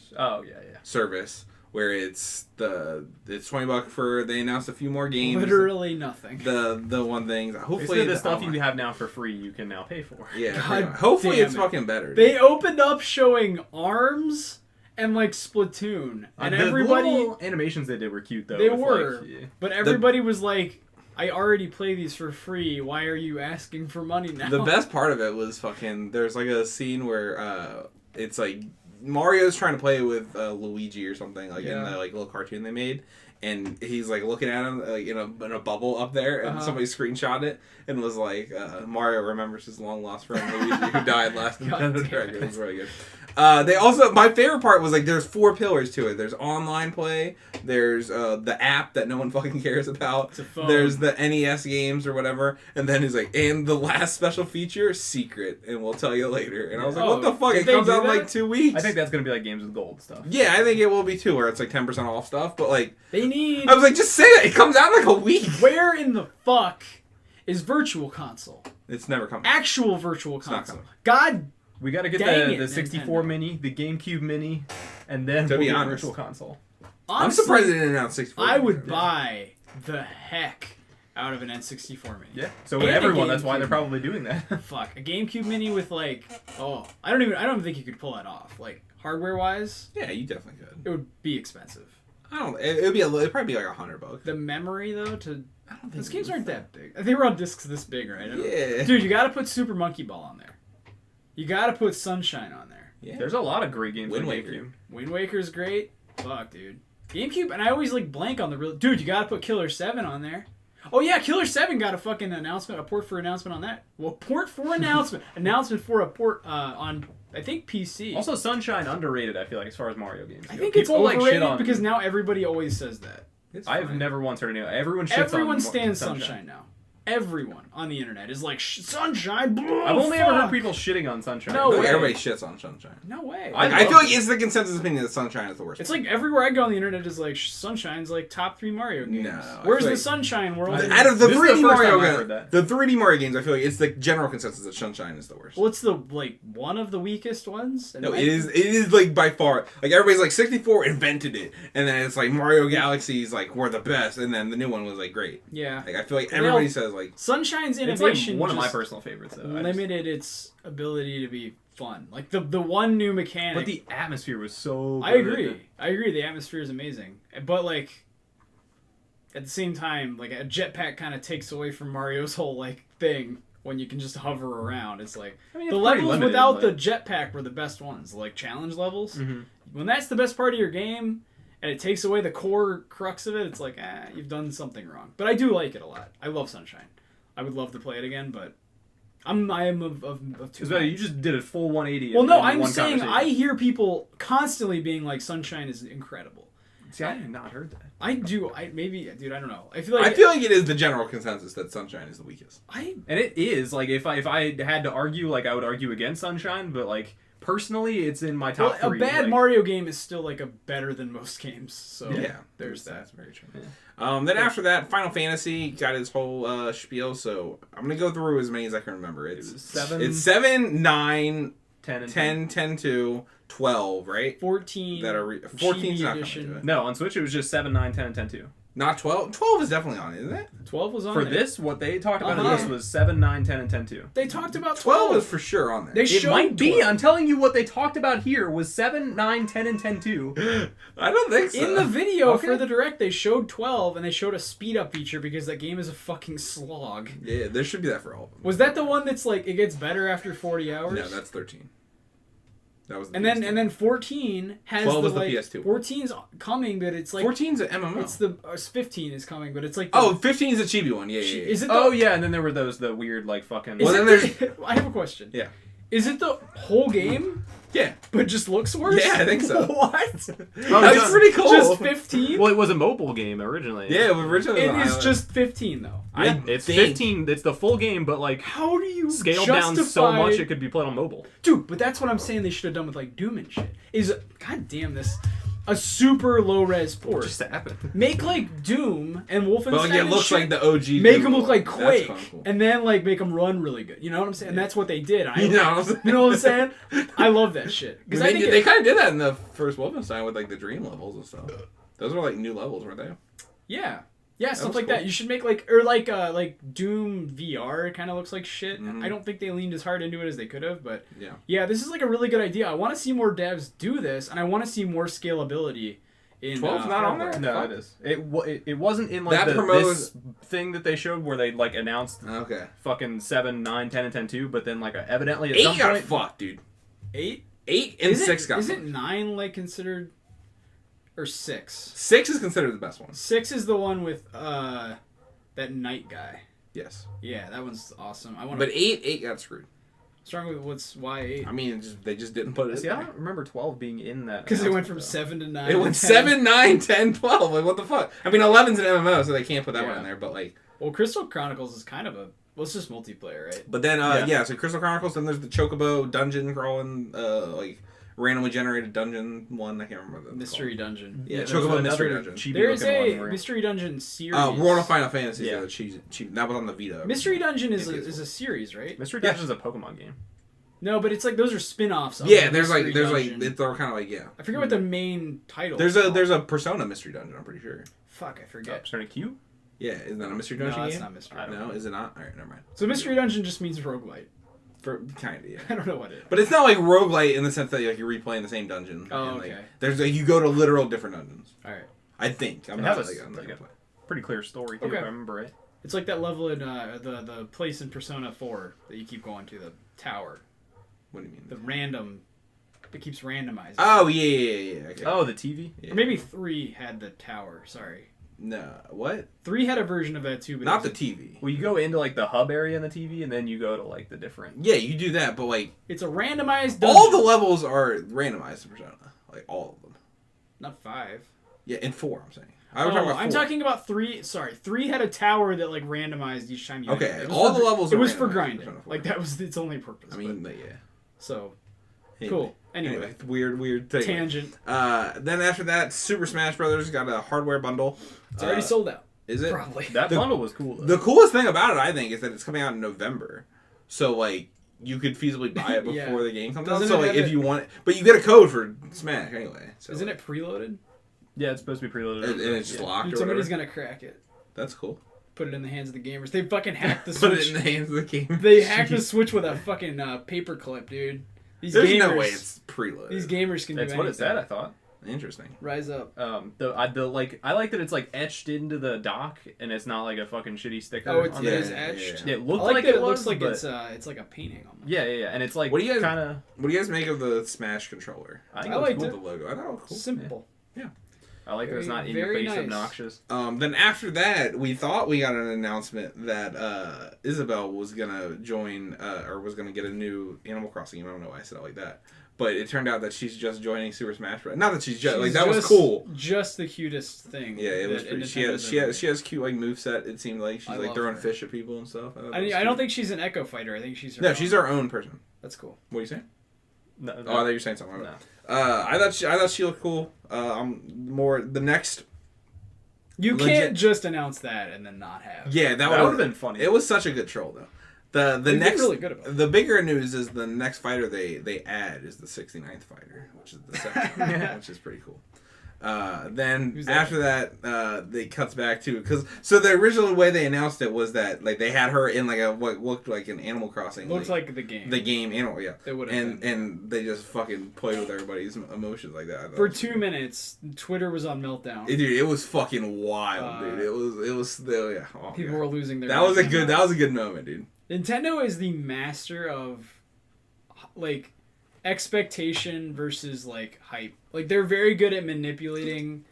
Speaker 1: service where it's $20 for. They announced a few more games.
Speaker 3: Literally nothing.
Speaker 1: The one thing. Hopefully
Speaker 2: basically the stuff you have now for free you can now pay for.
Speaker 1: Yeah. Hopefully it's fucking better.
Speaker 3: They opened up showing ARMS and like Splatoon, and everybody
Speaker 2: little animations they did were cute though.
Speaker 3: They were, but everybody was like, I already play these for free. Why are you asking for money now?
Speaker 1: The best part of it was fucking. There's like a scene where it's like Mario's trying to play with Luigi or something in the like little cartoon they made, and he's like looking at him like in a bubble up there, and somebody screenshot it and was like, Mario remembers his long lost friend Luigi who died last Nintendo Direct. It was really good. They also, my favorite part was like there's 4 pillars to it. There's online play. There's the app that no one fucking cares about. There's the NES games or whatever. And then he's like, and the last special feature, secret, and we'll tell you later. And I was like, what the fuck? It comes out in like 2 weeks.
Speaker 2: I think that's gonna be like games with gold stuff.
Speaker 1: Yeah, I think it will be too, where it's like 10% off stuff. But like,
Speaker 3: they need.
Speaker 1: I was like, just say that it comes out in like a week.
Speaker 3: Where in the fuck is Virtual Console?
Speaker 1: It's never coming.
Speaker 3: Actual Virtual Console. God.
Speaker 2: We got to get the 64 Mini, the GameCube Mini, and then
Speaker 1: to be honest,
Speaker 2: Virtual Console.
Speaker 1: Honestly, I'm surprised they didn't announce 64.
Speaker 3: I would buy the heck out of an N64 Mini.
Speaker 2: Yeah. So would everyone. That's why they're probably doing that.
Speaker 3: Fuck, a GameCube Mini with like, I don't even think you could pull that off. Like hardware wise.
Speaker 1: Yeah, you definitely could.
Speaker 3: It would be expensive.
Speaker 1: It'd probably be like $100.
Speaker 3: The memory though these games aren't that big. They were on discs this big, right?
Speaker 1: Yeah.
Speaker 3: Dude, you got to put Super Monkey Ball on there. You gotta put Sunshine on there.
Speaker 2: Yeah. There's a lot of great games
Speaker 1: on
Speaker 2: GameCube.
Speaker 3: Wind Waker's great. Fuck, dude. GameCube, and I always like blank on the real. Dude, you gotta put Killer 7 on there. Oh yeah, Killer 7 got a fucking announcement, a port for announcement on that. Well, port for announcement. Announcement for a port on, I think, PC.
Speaker 2: Also, Sunshine underrated, I feel like, as far as Mario games go.
Speaker 3: I think it's overrated because now everybody always says that.
Speaker 2: I've never once heard anyone. Everyone stands
Speaker 3: Sunshine now. everyone on the internet is like, Sunshine,
Speaker 2: I've only ever heard people shitting on Sunshine.
Speaker 3: No way.
Speaker 1: Everybody shits on Sunshine.
Speaker 3: No way.
Speaker 1: I feel like it's the consensus opinion that Sunshine is the worst.
Speaker 3: It's like everywhere I go on the internet is like, Sunshine's like top 3 Mario games.
Speaker 1: No,
Speaker 3: Where's the Sunshine world?
Speaker 1: Out of the 3D Mario games, the 3D Mario games, I feel like it's the general consensus that Sunshine is the worst.
Speaker 3: Well, it's the one of the weakest ones.
Speaker 1: No, it is like by far, like everybody's like 64 invented it, and then it's like Mario Galaxy's like we're the best, and then the new one was like great.
Speaker 3: Yeah.
Speaker 1: Like I feel like everybody says like
Speaker 3: Sunshine's innovation.
Speaker 2: It's like one of my personal favorites though.
Speaker 3: Limited its ability to be fun. Like the one new mechanic.
Speaker 2: But the atmosphere was so good.
Speaker 3: I agree. The atmosphere is amazing. But like at the same time, like a jetpack kind of takes away from Mario's whole like thing when you can just hover around. It's like the levels limited, without the jetpack were the best ones. Like challenge levels. Mm-hmm. When that's the best part of your game and it takes away the core crux of it, it's like, you've done something wrong. But I do like it a lot. I love Sunshine. I would love to play it again, but I am of two minds.
Speaker 2: You just did a full 180.
Speaker 3: Well, no, I'm saying I hear people constantly being like, Sunshine is incredible.
Speaker 2: See, I have not heard that.
Speaker 3: I do. Maybe, dude, I don't know. I feel
Speaker 1: like it is the general consensus that Sunshine is the weakest.
Speaker 2: And it is. Like, if I had to argue, like, I would argue against Sunshine, but, like, personally, it's in my top 3.
Speaker 3: A bad Mario game is still, like, a better than most games. So,
Speaker 1: yeah,
Speaker 3: there's that.
Speaker 1: That's very true. Yeah. Then after that, Final Fantasy got his whole spiel, so I'm going to go through as many as I can remember. It's 7, 9, 10, 2, 12, right?
Speaker 3: 14.
Speaker 1: That are 14's not coming to it.
Speaker 2: No, on Switch it was just 7, 9, 10, and 10, 2.
Speaker 1: Not 12? 12 is definitely on it, isn't it?
Speaker 3: 12 was on
Speaker 2: For
Speaker 3: there.
Speaker 2: this, what they talked about in this was 7, 9, 10, and 10, 2.
Speaker 3: They talked about 12.
Speaker 1: 12 is for sure on there.
Speaker 2: It might be. 12. I'm telling you what they talked about here was 7, 9, 10, and 10, 2.
Speaker 1: I don't think so.
Speaker 3: In the video for the Direct, they showed 12, and they showed a speed-up feature because that game is a fucking slog.
Speaker 1: Yeah, there should be that for all of them.
Speaker 3: Was that the one that's like, it gets better after 40 hours?
Speaker 1: No, that's 13. That was the
Speaker 3: and then 14 has
Speaker 1: 12
Speaker 3: the,
Speaker 1: is the
Speaker 3: like,
Speaker 1: PS2.
Speaker 3: 14's coming, but it's like
Speaker 1: 14's an MMO.
Speaker 3: It's the 15 is coming, but it's like
Speaker 1: 15 is a chibi one. Yeah.
Speaker 3: Is it?
Speaker 2: And then there were the weird like fucking.
Speaker 1: Well, then there's.
Speaker 3: I have a question.
Speaker 1: Yeah.
Speaker 3: Is it the whole game?
Speaker 1: Yeah.
Speaker 3: But just looks worse?
Speaker 1: Yeah, I think so.
Speaker 3: What?
Speaker 1: That's pretty cool.
Speaker 3: Just 15?
Speaker 2: Well, it was a mobile game originally.
Speaker 1: Yeah, originally.
Speaker 3: It is just 15 though.
Speaker 1: Yeah,
Speaker 2: it's 15. It's the full game, but like
Speaker 3: how do you
Speaker 2: scale down so much it could be played on mobile?
Speaker 3: Dude, but that's what I'm saying. They should have done with like Doom and shit. God damn this. A super low res port.
Speaker 2: Just happened.
Speaker 3: Make like Doom and Wolfenstein.
Speaker 1: Well, yeah, it looks like the OG.
Speaker 3: Make them look like Quake,
Speaker 1: cool.
Speaker 3: and then like make them run really good. You know what I'm saying? And that's what they did.
Speaker 1: You know
Speaker 3: what I'm saying? I love that shit because
Speaker 1: they kind of did that in the first Wolfenstein with like the dream levels and stuff. Those were like new levels, weren't they?
Speaker 3: Yeah. Yeah, stuff like
Speaker 1: cool.
Speaker 3: that. You should make like Doom VR. It kind of looks like shit. I don't think they leaned as hard into it as they could have, but yeah, this is like a really good idea. I want to see more devs do this, and I want to see more scalability. In
Speaker 1: 12's not on there?
Speaker 2: No, it is. It wasn't in like this thing that they showed where they like announced fucking 7, 9, 10, and 10, 2, but then like evidently at
Speaker 1: 8
Speaker 2: some
Speaker 1: got
Speaker 2: point...
Speaker 1: fucked, dude.
Speaker 3: 8?
Speaker 1: 8 and 6 got fucked.
Speaker 3: Isn't 9 like considered... Or 6?
Speaker 1: 6 is considered the best one.
Speaker 3: 6 is the one with that knight guy.
Speaker 1: Yes.
Speaker 3: Yeah, that one's awesome.
Speaker 1: But 8 got screwed.
Speaker 3: What's wrong with why 8?
Speaker 1: I mean, they just didn't put it.
Speaker 2: See, I don't remember 12 being in that.
Speaker 3: Because it went from 7 to 9.
Speaker 1: It went 7, 9, 10, 12. Like, what the fuck? I mean, 11's an MMO, so they can't put that one in there. But like,
Speaker 3: well, Crystal Chronicles is kind of a. Well, it's just multiplayer, right?
Speaker 1: But then, so Crystal Chronicles. Then there's the Chocobo dungeon crawling, like randomly generated dungeon one. I can't remember the
Speaker 3: mystery dungeon.
Speaker 1: Yeah, Chocobo Mystery Dungeon.
Speaker 3: There is a Mystery Dungeon series.
Speaker 1: World of Final Fantasy. Yeah, that was on the Vita.
Speaker 3: Mystery Dungeon is a series, right?
Speaker 2: Mystery Dungeon is a Pokemon game.
Speaker 3: No, but it's like those are spin-offs. Of
Speaker 1: they're kind of like
Speaker 3: I forget what the main title.
Speaker 1: There's a Persona Mystery Dungeon. I'm pretty sure.
Speaker 3: Fuck, I forget.
Speaker 2: Persona Q.
Speaker 1: Yeah, isn't that a Mystery Dungeon?
Speaker 3: No,
Speaker 1: game?
Speaker 3: it's not Mystery.
Speaker 1: No, is it not? All right, never mind.
Speaker 3: So Mystery Dungeon just means roguelite.
Speaker 1: For kind of, yeah.
Speaker 3: I don't know what it is.
Speaker 1: But it's not like roguelite in the sense that like you're replaying the same dungeon.
Speaker 3: Oh,
Speaker 1: and,
Speaker 3: okay.
Speaker 1: There's you go to literal different dungeons.
Speaker 3: All right.
Speaker 1: I think.
Speaker 2: I'm not like a pretty clear story too, if I remember right.
Speaker 3: It's like that level in the place in Persona 4 that you keep going to, the tower.
Speaker 1: What do you mean?
Speaker 3: The random. It keeps randomizing.
Speaker 1: Oh yeah. Okay.
Speaker 2: Oh, the TV.
Speaker 3: Yeah. Or maybe 3 had the tower. Sorry.
Speaker 1: No, what?
Speaker 3: 3 had a version of that too, but
Speaker 1: not the TV.
Speaker 2: Well, you go into like the hub area in the TV, and then you go to like the different.
Speaker 1: Yeah, you do that, but like
Speaker 3: it's a randomized dungeon.
Speaker 1: All the levels are randomized in Persona, like all of them.
Speaker 3: Not 5.
Speaker 1: Yeah, in 4, I'm saying.
Speaker 3: I'm talking about 3. Sorry, 3 had a tower that like randomized each time you.
Speaker 1: Okay, all the levels.
Speaker 3: It was for grinding. Like that was its only purpose.
Speaker 1: I mean, yeah.
Speaker 3: So cool. Anyway,
Speaker 1: weird thing.
Speaker 3: Tangent.
Speaker 1: Then after that, Super Smash Brothers got a hardware bundle.
Speaker 3: It's already sold out.
Speaker 1: Is it?
Speaker 3: Probably.
Speaker 2: That bundle was cool, though.
Speaker 1: The coolest thing about it, I think, is that it's coming out in November. So, like, you could feasibly buy it before the game comes out. So, like, if you want it. But you get a code for Smash anyway. So,
Speaker 3: isn't it preloaded?
Speaker 2: Yeah, it's supposed to be preloaded.
Speaker 1: And it's just locked or
Speaker 3: somebody's going to crack it.
Speaker 1: That's cool.
Speaker 3: Put it in the hands of the gamers. They fucking hacked the Switch.
Speaker 1: Put it in the hands of the gamers.
Speaker 3: They hacked the Switch with a fucking paper clip, dude.
Speaker 1: There's no way it's preloaded.
Speaker 3: These gamers can do anything.
Speaker 2: That's what it said, I thought.
Speaker 1: Interesting.
Speaker 3: Rise up.
Speaker 2: I like that it's like etched into the dock and it's not like a fucking shitty sticker.
Speaker 3: Oh, it is etched.
Speaker 2: Yeah. It looked
Speaker 3: like it
Speaker 2: was,
Speaker 3: looks like it's like a painting almost.
Speaker 2: Yeah, and it's like
Speaker 1: what do you guys make of the Smash controller?
Speaker 2: I
Speaker 3: liked
Speaker 1: it. The logo. I thought it was cool.
Speaker 3: Simple.
Speaker 1: Yeah.
Speaker 2: I like that it's not in your face obnoxious.
Speaker 1: Then after that, we thought we got an announcement that Isabel was gonna join or was gonna get a new Animal Crossing game. I don't know why I said it like that. But it turned out that she's just joining Super Smash Bros. Not that she's just that was cool.
Speaker 3: Just the cutest thing.
Speaker 1: Yeah, it was pretty. She has cute like moveset. It seemed like she's like throwing fish at people and stuff.
Speaker 3: I don't think she's an Echo Fighter. I think she's her
Speaker 1: own. She's her own person.
Speaker 3: That's cool.
Speaker 1: What are you saying?
Speaker 2: No.
Speaker 1: Oh, I thought you were saying something.
Speaker 2: No.
Speaker 1: I thought she looked cool. More the next.
Speaker 3: You can't just announce that and then not have.
Speaker 1: Yeah, that would have been funny. It was such a good troll though. The next
Speaker 3: really good about it.
Speaker 1: The bigger news is the next fighter they add is the 69th fighter, which is the second, which is pretty cool. Then after that, they cuts back to so the original way they announced it was that like they had her in like what looked like an Animal Crossing.
Speaker 3: Looks like the game.
Speaker 1: The game Animal, yeah.
Speaker 3: It would
Speaker 1: have and they just fucking played with everybody's emotions like that.
Speaker 3: For 2 minutes, Twitter was on meltdown.
Speaker 1: Dude, it was fucking wild, dude. It was yeah. Oh,
Speaker 3: people were losing their.
Speaker 1: That was a good moment, dude.
Speaker 3: Nintendo is the master of like expectation versus like hype. Like they're very good at manipulating.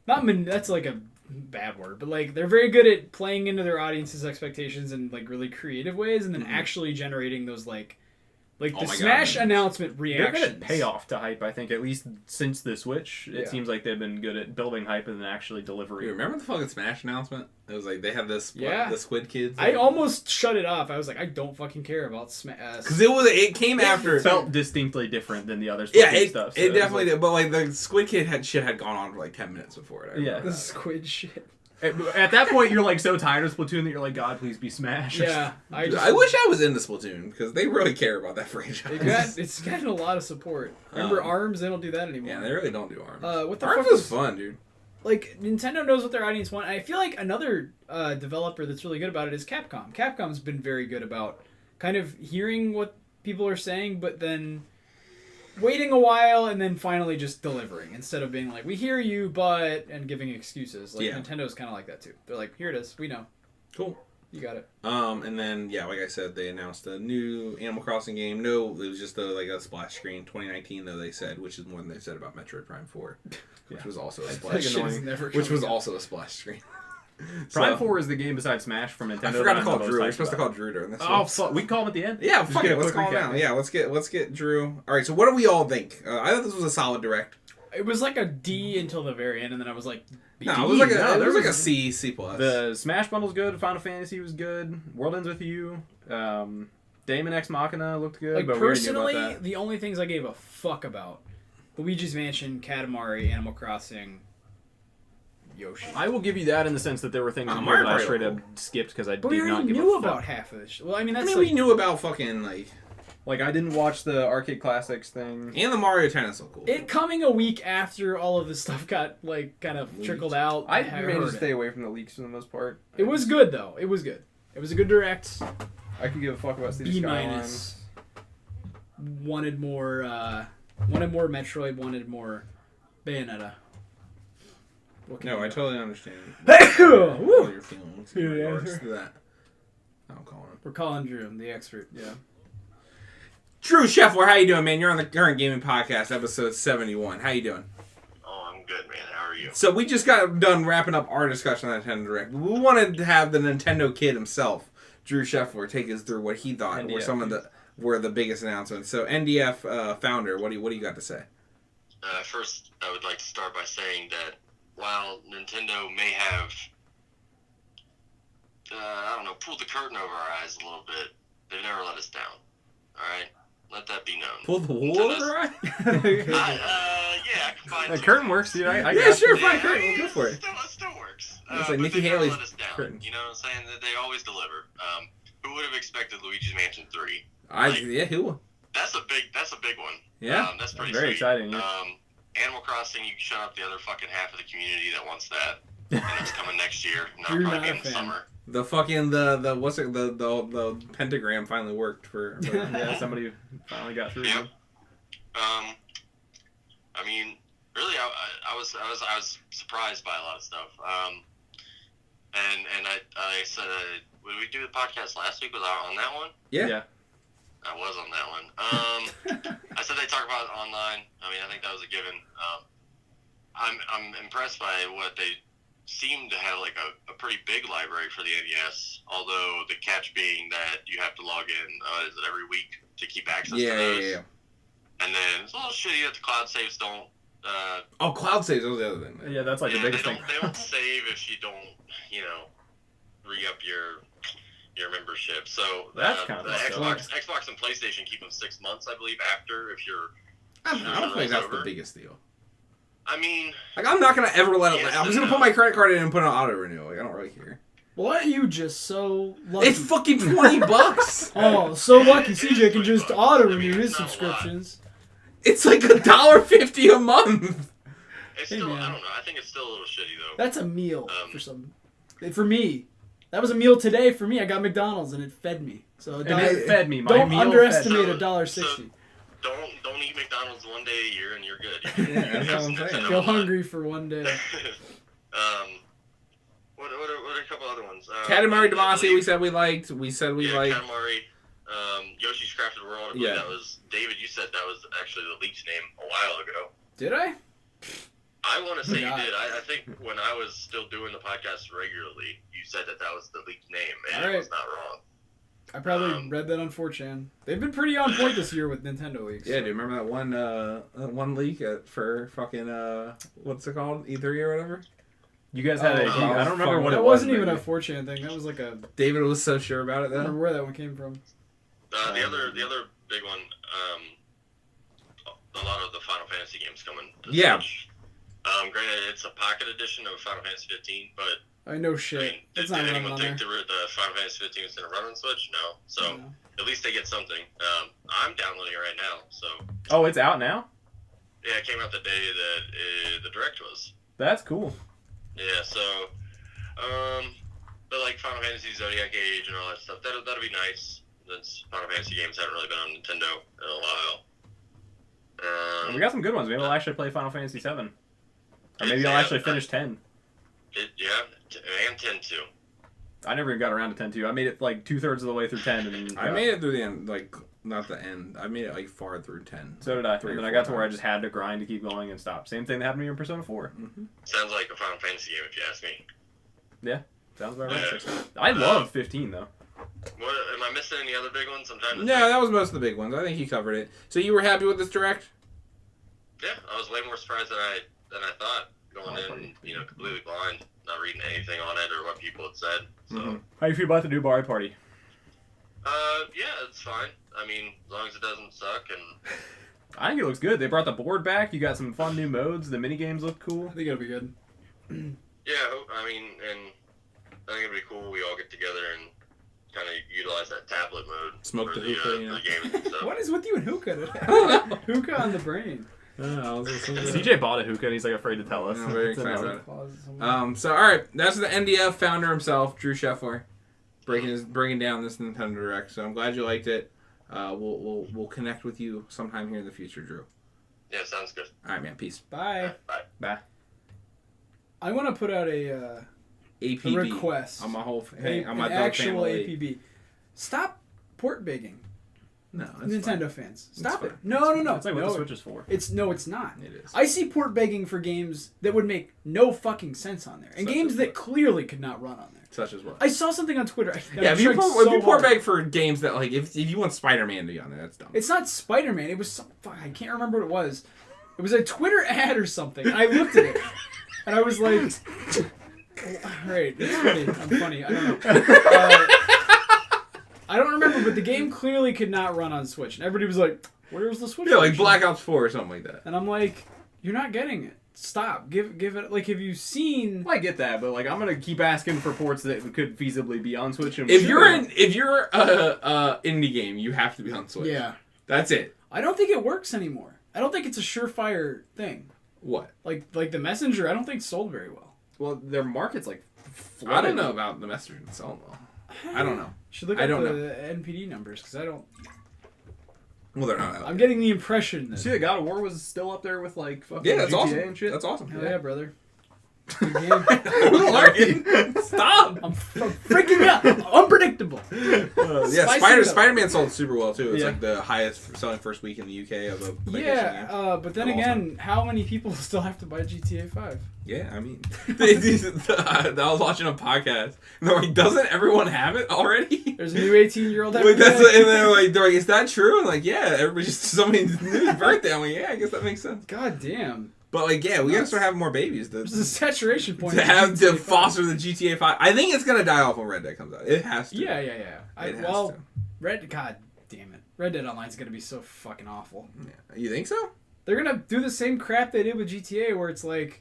Speaker 3: That's like a bad word, but like they're very good at playing into their audience's expectations in like really creative ways, and then actually generating those like the Smash announcement reactions.
Speaker 2: They're good at payoff to hype, I think, at least since the Switch. It seems like they've been good at building hype and then actually delivering.
Speaker 1: You remember the fucking Smash announcement? It was like they had this the Squid Kids.
Speaker 3: I almost shut it off. I was like, I don't fucking care about Smash.
Speaker 1: Because it came after.
Speaker 2: It felt distinctly different than the other Squid Kid stuff.
Speaker 1: So it definitely did. But like the Squid Kid had gone on for like 10 minutes before it.
Speaker 3: The Squid shit.
Speaker 2: At that point, you're like so tired of Splatoon that you're like, God, please be Smash.
Speaker 3: Yeah,
Speaker 1: I wish I was into Splatoon because they really care about that franchise.
Speaker 3: It's gotten a lot of support. Remember ARMS? They don't do that anymore.
Speaker 1: Yeah, they really don't do ARMS.
Speaker 3: What the
Speaker 1: ARMS
Speaker 3: fuck
Speaker 1: was fun, dude.
Speaker 3: Like Nintendo knows what their audience want. I feel like another developer that's really good about it is Capcom. Capcom's been very good about kind of hearing what people are saying, but then waiting a while and then finally just delivering instead of being like, we hear you, and giving excuses. Like Nintendo's kind of like that too. They're like, here it is, we know.
Speaker 1: Cool.
Speaker 3: You got it.
Speaker 1: And then like I said, they announced a new Animal Crossing game. No, it was just a splash screen. 2019 though they said, which is more than they said about Metroid Prime 4, which was also a splash screen. Which was also a splash screen.
Speaker 2: Prime 4 is the game besides Smash from Nintendo.
Speaker 1: I forgot to call Drew. We're supposed to call Drew during this.
Speaker 2: Oh, fuck. We can call him at the end.
Speaker 1: Yeah, fuck it. Let's call him now. Yeah, let's get Drew. All right. So what do we all think? I thought this was a solid direct.
Speaker 3: It was like a D until the very end, and then I was like,
Speaker 1: B. No, it was like a C plus.
Speaker 2: The Smash bundle's good. Final Fantasy was good. World Ends With You. Daemon X Machina looked good.
Speaker 3: Like
Speaker 2: but
Speaker 3: personally, the only things I gave a fuck about: Luigi's Mansion, Katamari, Animal Crossing. Yoshi.
Speaker 2: I will give you that in the sense that there were things in here that I straight up skipped because I did not give a fuck.
Speaker 3: But we already knew about half of this. Well, I mean,
Speaker 1: we knew about fucking
Speaker 2: like I didn't watch the Arcade Classics thing.
Speaker 1: And the Mario Tennis looked cool.
Speaker 3: It coming a week after all of this stuff got kind of trickled out.
Speaker 2: I managed to stay away from the leaks for the most part.
Speaker 3: It was good though. It was good. It was a good direct.
Speaker 2: I could give a fuck about Cities Skyline.
Speaker 3: Wanted more Metroid. Wanted more Bayonetta.
Speaker 1: No, I totally understand all your feelings in regards to that. I'm calling him.
Speaker 3: We're calling Drew, the expert. Yeah.
Speaker 1: Drew Scheffler, how you doing, man? You're on the Current Gaming Podcast, episode 71. How you doing?
Speaker 4: Oh, I'm good, man. How are you?
Speaker 1: So we just got done wrapping up our discussion on Nintendo Direct. We wanted to have the Nintendo kid himself, Drew Scheffler, take us through what he thought were the biggest announcements. So NDF founder, what do you got to say?
Speaker 4: First, I would like to start by saying that while Nintendo may have, I don't know, pulled the curtain over our eyes a little bit, they've never let us down. All right? Let that be known.
Speaker 1: Pull the wool over our eyes?
Speaker 4: Yeah, combined.
Speaker 2: The curtain works, dude. I
Speaker 1: yeah, sure, fine,
Speaker 4: yeah,
Speaker 1: curtain. We'll go for it.
Speaker 4: It still works.
Speaker 1: It's like
Speaker 4: but
Speaker 1: Nikki
Speaker 4: they never
Speaker 1: Haley's
Speaker 4: let us down.
Speaker 1: curtain.
Speaker 4: You know what I'm saying? That they always deliver. Who would have expected Luigi's Mansion 3?
Speaker 1: Yeah, who will?
Speaker 4: That's a big one.
Speaker 1: Yeah,
Speaker 4: that's pretty
Speaker 2: very
Speaker 4: sweet.
Speaker 2: exciting. Yeah.
Speaker 4: Animal Crossing, you can shut up the other fucking half of the community that wants that. And it's coming next year.
Speaker 3: You're
Speaker 4: Probably
Speaker 3: not a
Speaker 4: in the
Speaker 3: fan.
Speaker 4: summer.
Speaker 1: The fucking the what's it the pentagram finally worked for
Speaker 2: Yeah, somebody finally got through.
Speaker 4: Yep. I mean, really, I was surprised by a lot of stuff. And I said, when we do the podcast last week, was I on that one?
Speaker 1: Yeah.
Speaker 4: I was on that one. I said they talk about it online. I mean, I think that was a given. I'm impressed by what they seem to have, like a pretty big library for the NES. Although the catch being that you have to log in, is it every week to keep access to those?
Speaker 1: Yeah.
Speaker 4: And then it's a little shitty that the cloud saves don't.
Speaker 1: Cloud saves. That was the other thing.
Speaker 2: Yeah, that's like the biggest thing.
Speaker 4: They don't save if you don't, re-up your membership. So
Speaker 2: That's kind of
Speaker 4: the Xbox and PlayStation keep them 6 months, I believe, after if you're.
Speaker 1: I don't think that's the biggest deal.
Speaker 4: I mean,
Speaker 1: like, I'm not gonna ever let it.
Speaker 4: Yes,
Speaker 1: I'm just gonna put my credit card in and put an auto renew. Like, I don't really care.
Speaker 3: Why are you just so lucky?
Speaker 1: It's fucking $20.
Speaker 3: Oh, so lucky. CJ can just
Speaker 4: $20.
Speaker 3: auto
Speaker 4: I mean,
Speaker 3: renew his
Speaker 4: it's not a lot.
Speaker 3: subscriptions.
Speaker 1: It's like $1.50 a month.
Speaker 4: it's
Speaker 3: Hey,
Speaker 4: still.
Speaker 3: man.
Speaker 4: I don't know. I think it's still a little shitty though.
Speaker 3: That's a meal for me. That was a meal today for me. I got McDonald's and it fed me. So
Speaker 2: It fed me. My
Speaker 3: don't
Speaker 2: meal
Speaker 3: underestimate
Speaker 4: fed me.
Speaker 3: $1.60.
Speaker 4: Don't eat McDonald's one day a year and you're good.
Speaker 1: Yeah, that's what I'm saying.
Speaker 3: Go hungry for one day.
Speaker 4: What are a couple other ones?
Speaker 1: Katamari Damacy, we said we liked. We said we liked.
Speaker 4: Katamari. Yoshi's Crafted World. I believe that was David. You said that was actually the leaked name a while ago.
Speaker 3: Did I?
Speaker 4: I want to say you did. I think when I was still doing the podcast regularly, you said that was the leaked name, and it was not wrong.
Speaker 3: I probably read that on 4chan. They've been pretty on point this year with Nintendo leaks.
Speaker 1: Yeah, do you remember that one leak for fucking what's it called, E3 or whatever?
Speaker 2: You guys had I don't remember what it was.
Speaker 3: That wasn't even a 4chan thing. That was like a.
Speaker 1: David was so sure about it though.
Speaker 3: I don't remember where that one came from.
Speaker 4: The other big one. A lot of the Final Fantasy games coming. Switch. Granted, it's a pocket edition of Final Fantasy 15, but
Speaker 3: I know shit.
Speaker 4: I mean,
Speaker 3: it's
Speaker 4: did
Speaker 3: not running
Speaker 4: anyone
Speaker 3: on
Speaker 4: think
Speaker 3: there.
Speaker 4: the Final Fantasy 15 was going to run on Switch? No. So at least they get something. I'm downloading it right now. So.
Speaker 2: Oh, it's out now?
Speaker 4: Yeah, it came out the day that the Direct was.
Speaker 2: That's cool.
Speaker 4: Yeah. So, but like Final Fantasy, Zodiac Age, and all that stuff, that'll be nice. Since Final Fantasy games haven't really been on Nintendo in a while.
Speaker 2: We got some good ones. Maybe I'll actually play Final Fantasy 7. Or maybe I'll actually finish 10.
Speaker 4: And 10 too.
Speaker 2: I never even got around to 10 too. I made it like 2/3 of the way through 10. And
Speaker 1: I made it through the end, like, not the end. I made it like far through 10.
Speaker 2: So did I. And then I got to where I just had to grind to keep going and stop. Same thing that happened to me in Persona 4.
Speaker 1: Mm-hmm.
Speaker 4: Sounds like a Final Fantasy game if you ask me.
Speaker 2: Yeah, sounds about right. I love 15 though.
Speaker 4: What, am I missing any other big ones?
Speaker 1: No, that was most of the big ones. I think you covered it. So you were happy with this Direct?
Speaker 4: Yeah, I was way more surprised than I thought going in, completely blind, not reading anything on it or what people had said. So,
Speaker 2: How you feel about the new Mario Party?
Speaker 4: Yeah, it's fine. I mean, as long as it doesn't suck and.
Speaker 2: I think it looks good. They brought the board back. You got some fun new modes. The mini games look cool.
Speaker 3: I think it'll be good.
Speaker 4: Yeah, I mean, and I think it'll be cool. We all get together and kind of utilize that tablet mode.
Speaker 1: Smoke the hookah,
Speaker 4: the game and stuff.
Speaker 3: What is with you and hookah today? Hookah on the brain.
Speaker 2: CJ bought a hookah and he's like afraid to tell us.
Speaker 1: I'm very excited about it. So all right, that's the NDF founder himself, Drew Scheffler, breaking down this Nintendo Direct. So I'm glad you liked it. We'll connect with you sometime here in the future, Drew.
Speaker 4: Yeah, sounds good.
Speaker 1: All right, man. Peace.
Speaker 3: Bye.
Speaker 2: Bye.
Speaker 3: I want to put out a
Speaker 1: APB
Speaker 3: request
Speaker 1: on my whole
Speaker 3: on my actual APB. Stop port begging.
Speaker 1: No,
Speaker 3: Nintendo
Speaker 1: fine.
Speaker 3: fans. Stop
Speaker 1: fine.
Speaker 3: it. No.
Speaker 2: That's like what the Switch is for.
Speaker 3: It's not.
Speaker 1: It is.
Speaker 3: I see port begging for games that would make no fucking sense on there. And
Speaker 1: Such
Speaker 3: games
Speaker 1: as
Speaker 3: that
Speaker 1: what?
Speaker 3: clearly could not run on there.
Speaker 1: Such as what?
Speaker 3: I saw something on Twitter.
Speaker 1: Yeah, if you port beg for games that, like, if you want Spider-Man to be on there, that's dumb.
Speaker 3: It's not Spider-Man. It was I can't remember what it was. It was a Twitter ad or something. And I looked at it. And I was like, right, it's funny. I'm funny. I don't know. I don't remember, but the game clearly could not run on Switch. And everybody was like, where's the Switch?
Speaker 1: Yeah, like Black Ops 4 or something like that.
Speaker 3: And I'm like, you're not getting it. Stop. Give it. Like, have you seen?
Speaker 2: I get that, but like, I'm gonna keep asking for ports that could feasibly be on Switch. And
Speaker 1: If you're indie game, you have to be on Switch.
Speaker 3: Yeah.
Speaker 1: That's it.
Speaker 3: I don't think it works anymore. I don't think it's a surefire thing.
Speaker 1: What?
Speaker 3: Like the Messenger, I don't think sold very well.
Speaker 2: Well, their market's like flooded.
Speaker 1: I don't know about the Messenger itself, though. I don't know.
Speaker 3: Should look at the NPD numbers because I don't.
Speaker 1: Well, they're not.
Speaker 3: I'm getting the impression that.
Speaker 2: See, the God of War was still up there with like fucking
Speaker 1: Yeah, that's
Speaker 2: GTA
Speaker 1: awesome.
Speaker 2: and shit.
Speaker 1: That's awesome.
Speaker 3: Hell yeah, brother. Good game.
Speaker 1: Stop!
Speaker 3: I'm freaking out. Unpredictable.
Speaker 1: Yeah, Spider-Man sold super well too. It's like the highest selling first week in the UK of a PlayStation game.
Speaker 3: But then again, how many people still have to buy GTA 5?
Speaker 1: Yeah, I mean, I was watching a podcast, and they're like, "Doesn't everyone have it already?"
Speaker 3: There's a new 18-year-old.
Speaker 1: Like, and they're like, "Is that true?" And like, "Yeah, everybody just somebody knew his birthday." I'm like, "Yeah, I guess that makes sense."
Speaker 3: God damn.
Speaker 1: But like, yeah, we gotta start having more babies.
Speaker 3: There's a saturation point
Speaker 1: to foster the GTA 5. I think it's gonna die off when Red Dead comes out. It has to.
Speaker 3: Yeah. Red. God damn it. Red Dead Online is gonna be so fucking awful.
Speaker 1: Yeah. You think so?
Speaker 3: They're gonna do the same crap they did with GTA, where it's like,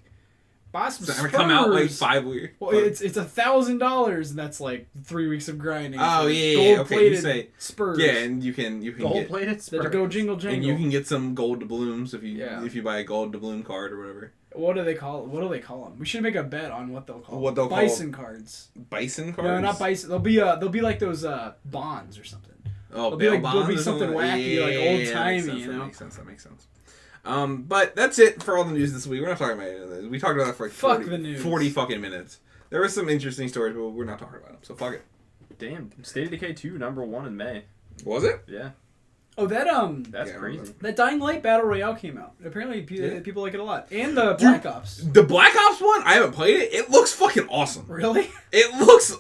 Speaker 3: buy some Spurs.
Speaker 1: Come out like 5 weeks.
Speaker 3: Well, it's $1,000, and that's like 3 weeks of grinding.
Speaker 1: Oh yeah. Okay, you say
Speaker 3: Spurs.
Speaker 1: Yeah, and you can
Speaker 2: gold-plated Spurs.
Speaker 3: Go jingle jangle.
Speaker 1: And you can get some gold doubloons if you buy a gold doubloon card or whatever.
Speaker 3: What do they call them? We should make a bet on what they'll call them.
Speaker 1: What they'll
Speaker 3: Bison cards.
Speaker 1: Bison cards?
Speaker 3: No, not bison. They'll be like those bonds or something.
Speaker 1: Oh,
Speaker 3: bonds.
Speaker 1: They'll
Speaker 3: be something wacky, like old timey. You know.
Speaker 1: That makes sense. But that's it for all the news this week. We're not talking about any of this. We talked about that for like 40 fucking minutes. There were some interesting stories, but we're not talking about them. So fuck it.
Speaker 2: Damn, State of Decay 2 #1 in May.
Speaker 1: Was it?
Speaker 2: Yeah.
Speaker 3: Oh, that's
Speaker 2: crazy.
Speaker 3: That Dying Light Battle Royale came out. Apparently, people like it a lot. And the Black Ops.
Speaker 1: The Black Ops one, I haven't played it. It looks fucking awesome.
Speaker 3: Really?
Speaker 1: It looks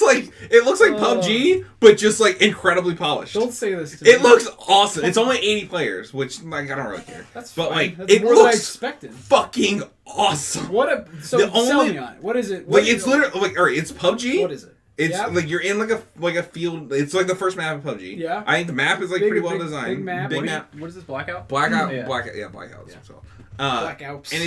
Speaker 1: like PUBG, but just like incredibly polished.
Speaker 3: Don't say this to me.
Speaker 1: It looks awesome. It's only 80 players, which like I don't really care.
Speaker 3: That's
Speaker 1: but
Speaker 3: fine.
Speaker 1: like
Speaker 3: That's
Speaker 1: it
Speaker 3: more
Speaker 1: looks
Speaker 3: than I expected.
Speaker 1: Fucking awesome.
Speaker 3: Sell me on it. What is it?
Speaker 1: It's literally like alright, it's PUBG.
Speaker 3: What is it?
Speaker 1: It's like you're in like a field. It's like the first map of PUBG.
Speaker 3: Yeah.
Speaker 1: I think the map is like pretty well designed.
Speaker 3: Big map.
Speaker 2: What is this? Blackout?
Speaker 1: Blackout.
Speaker 2: Yeah.
Speaker 1: Blackout.
Speaker 3: Blackouts.
Speaker 1: So,
Speaker 3: Blackouts.
Speaker 1: and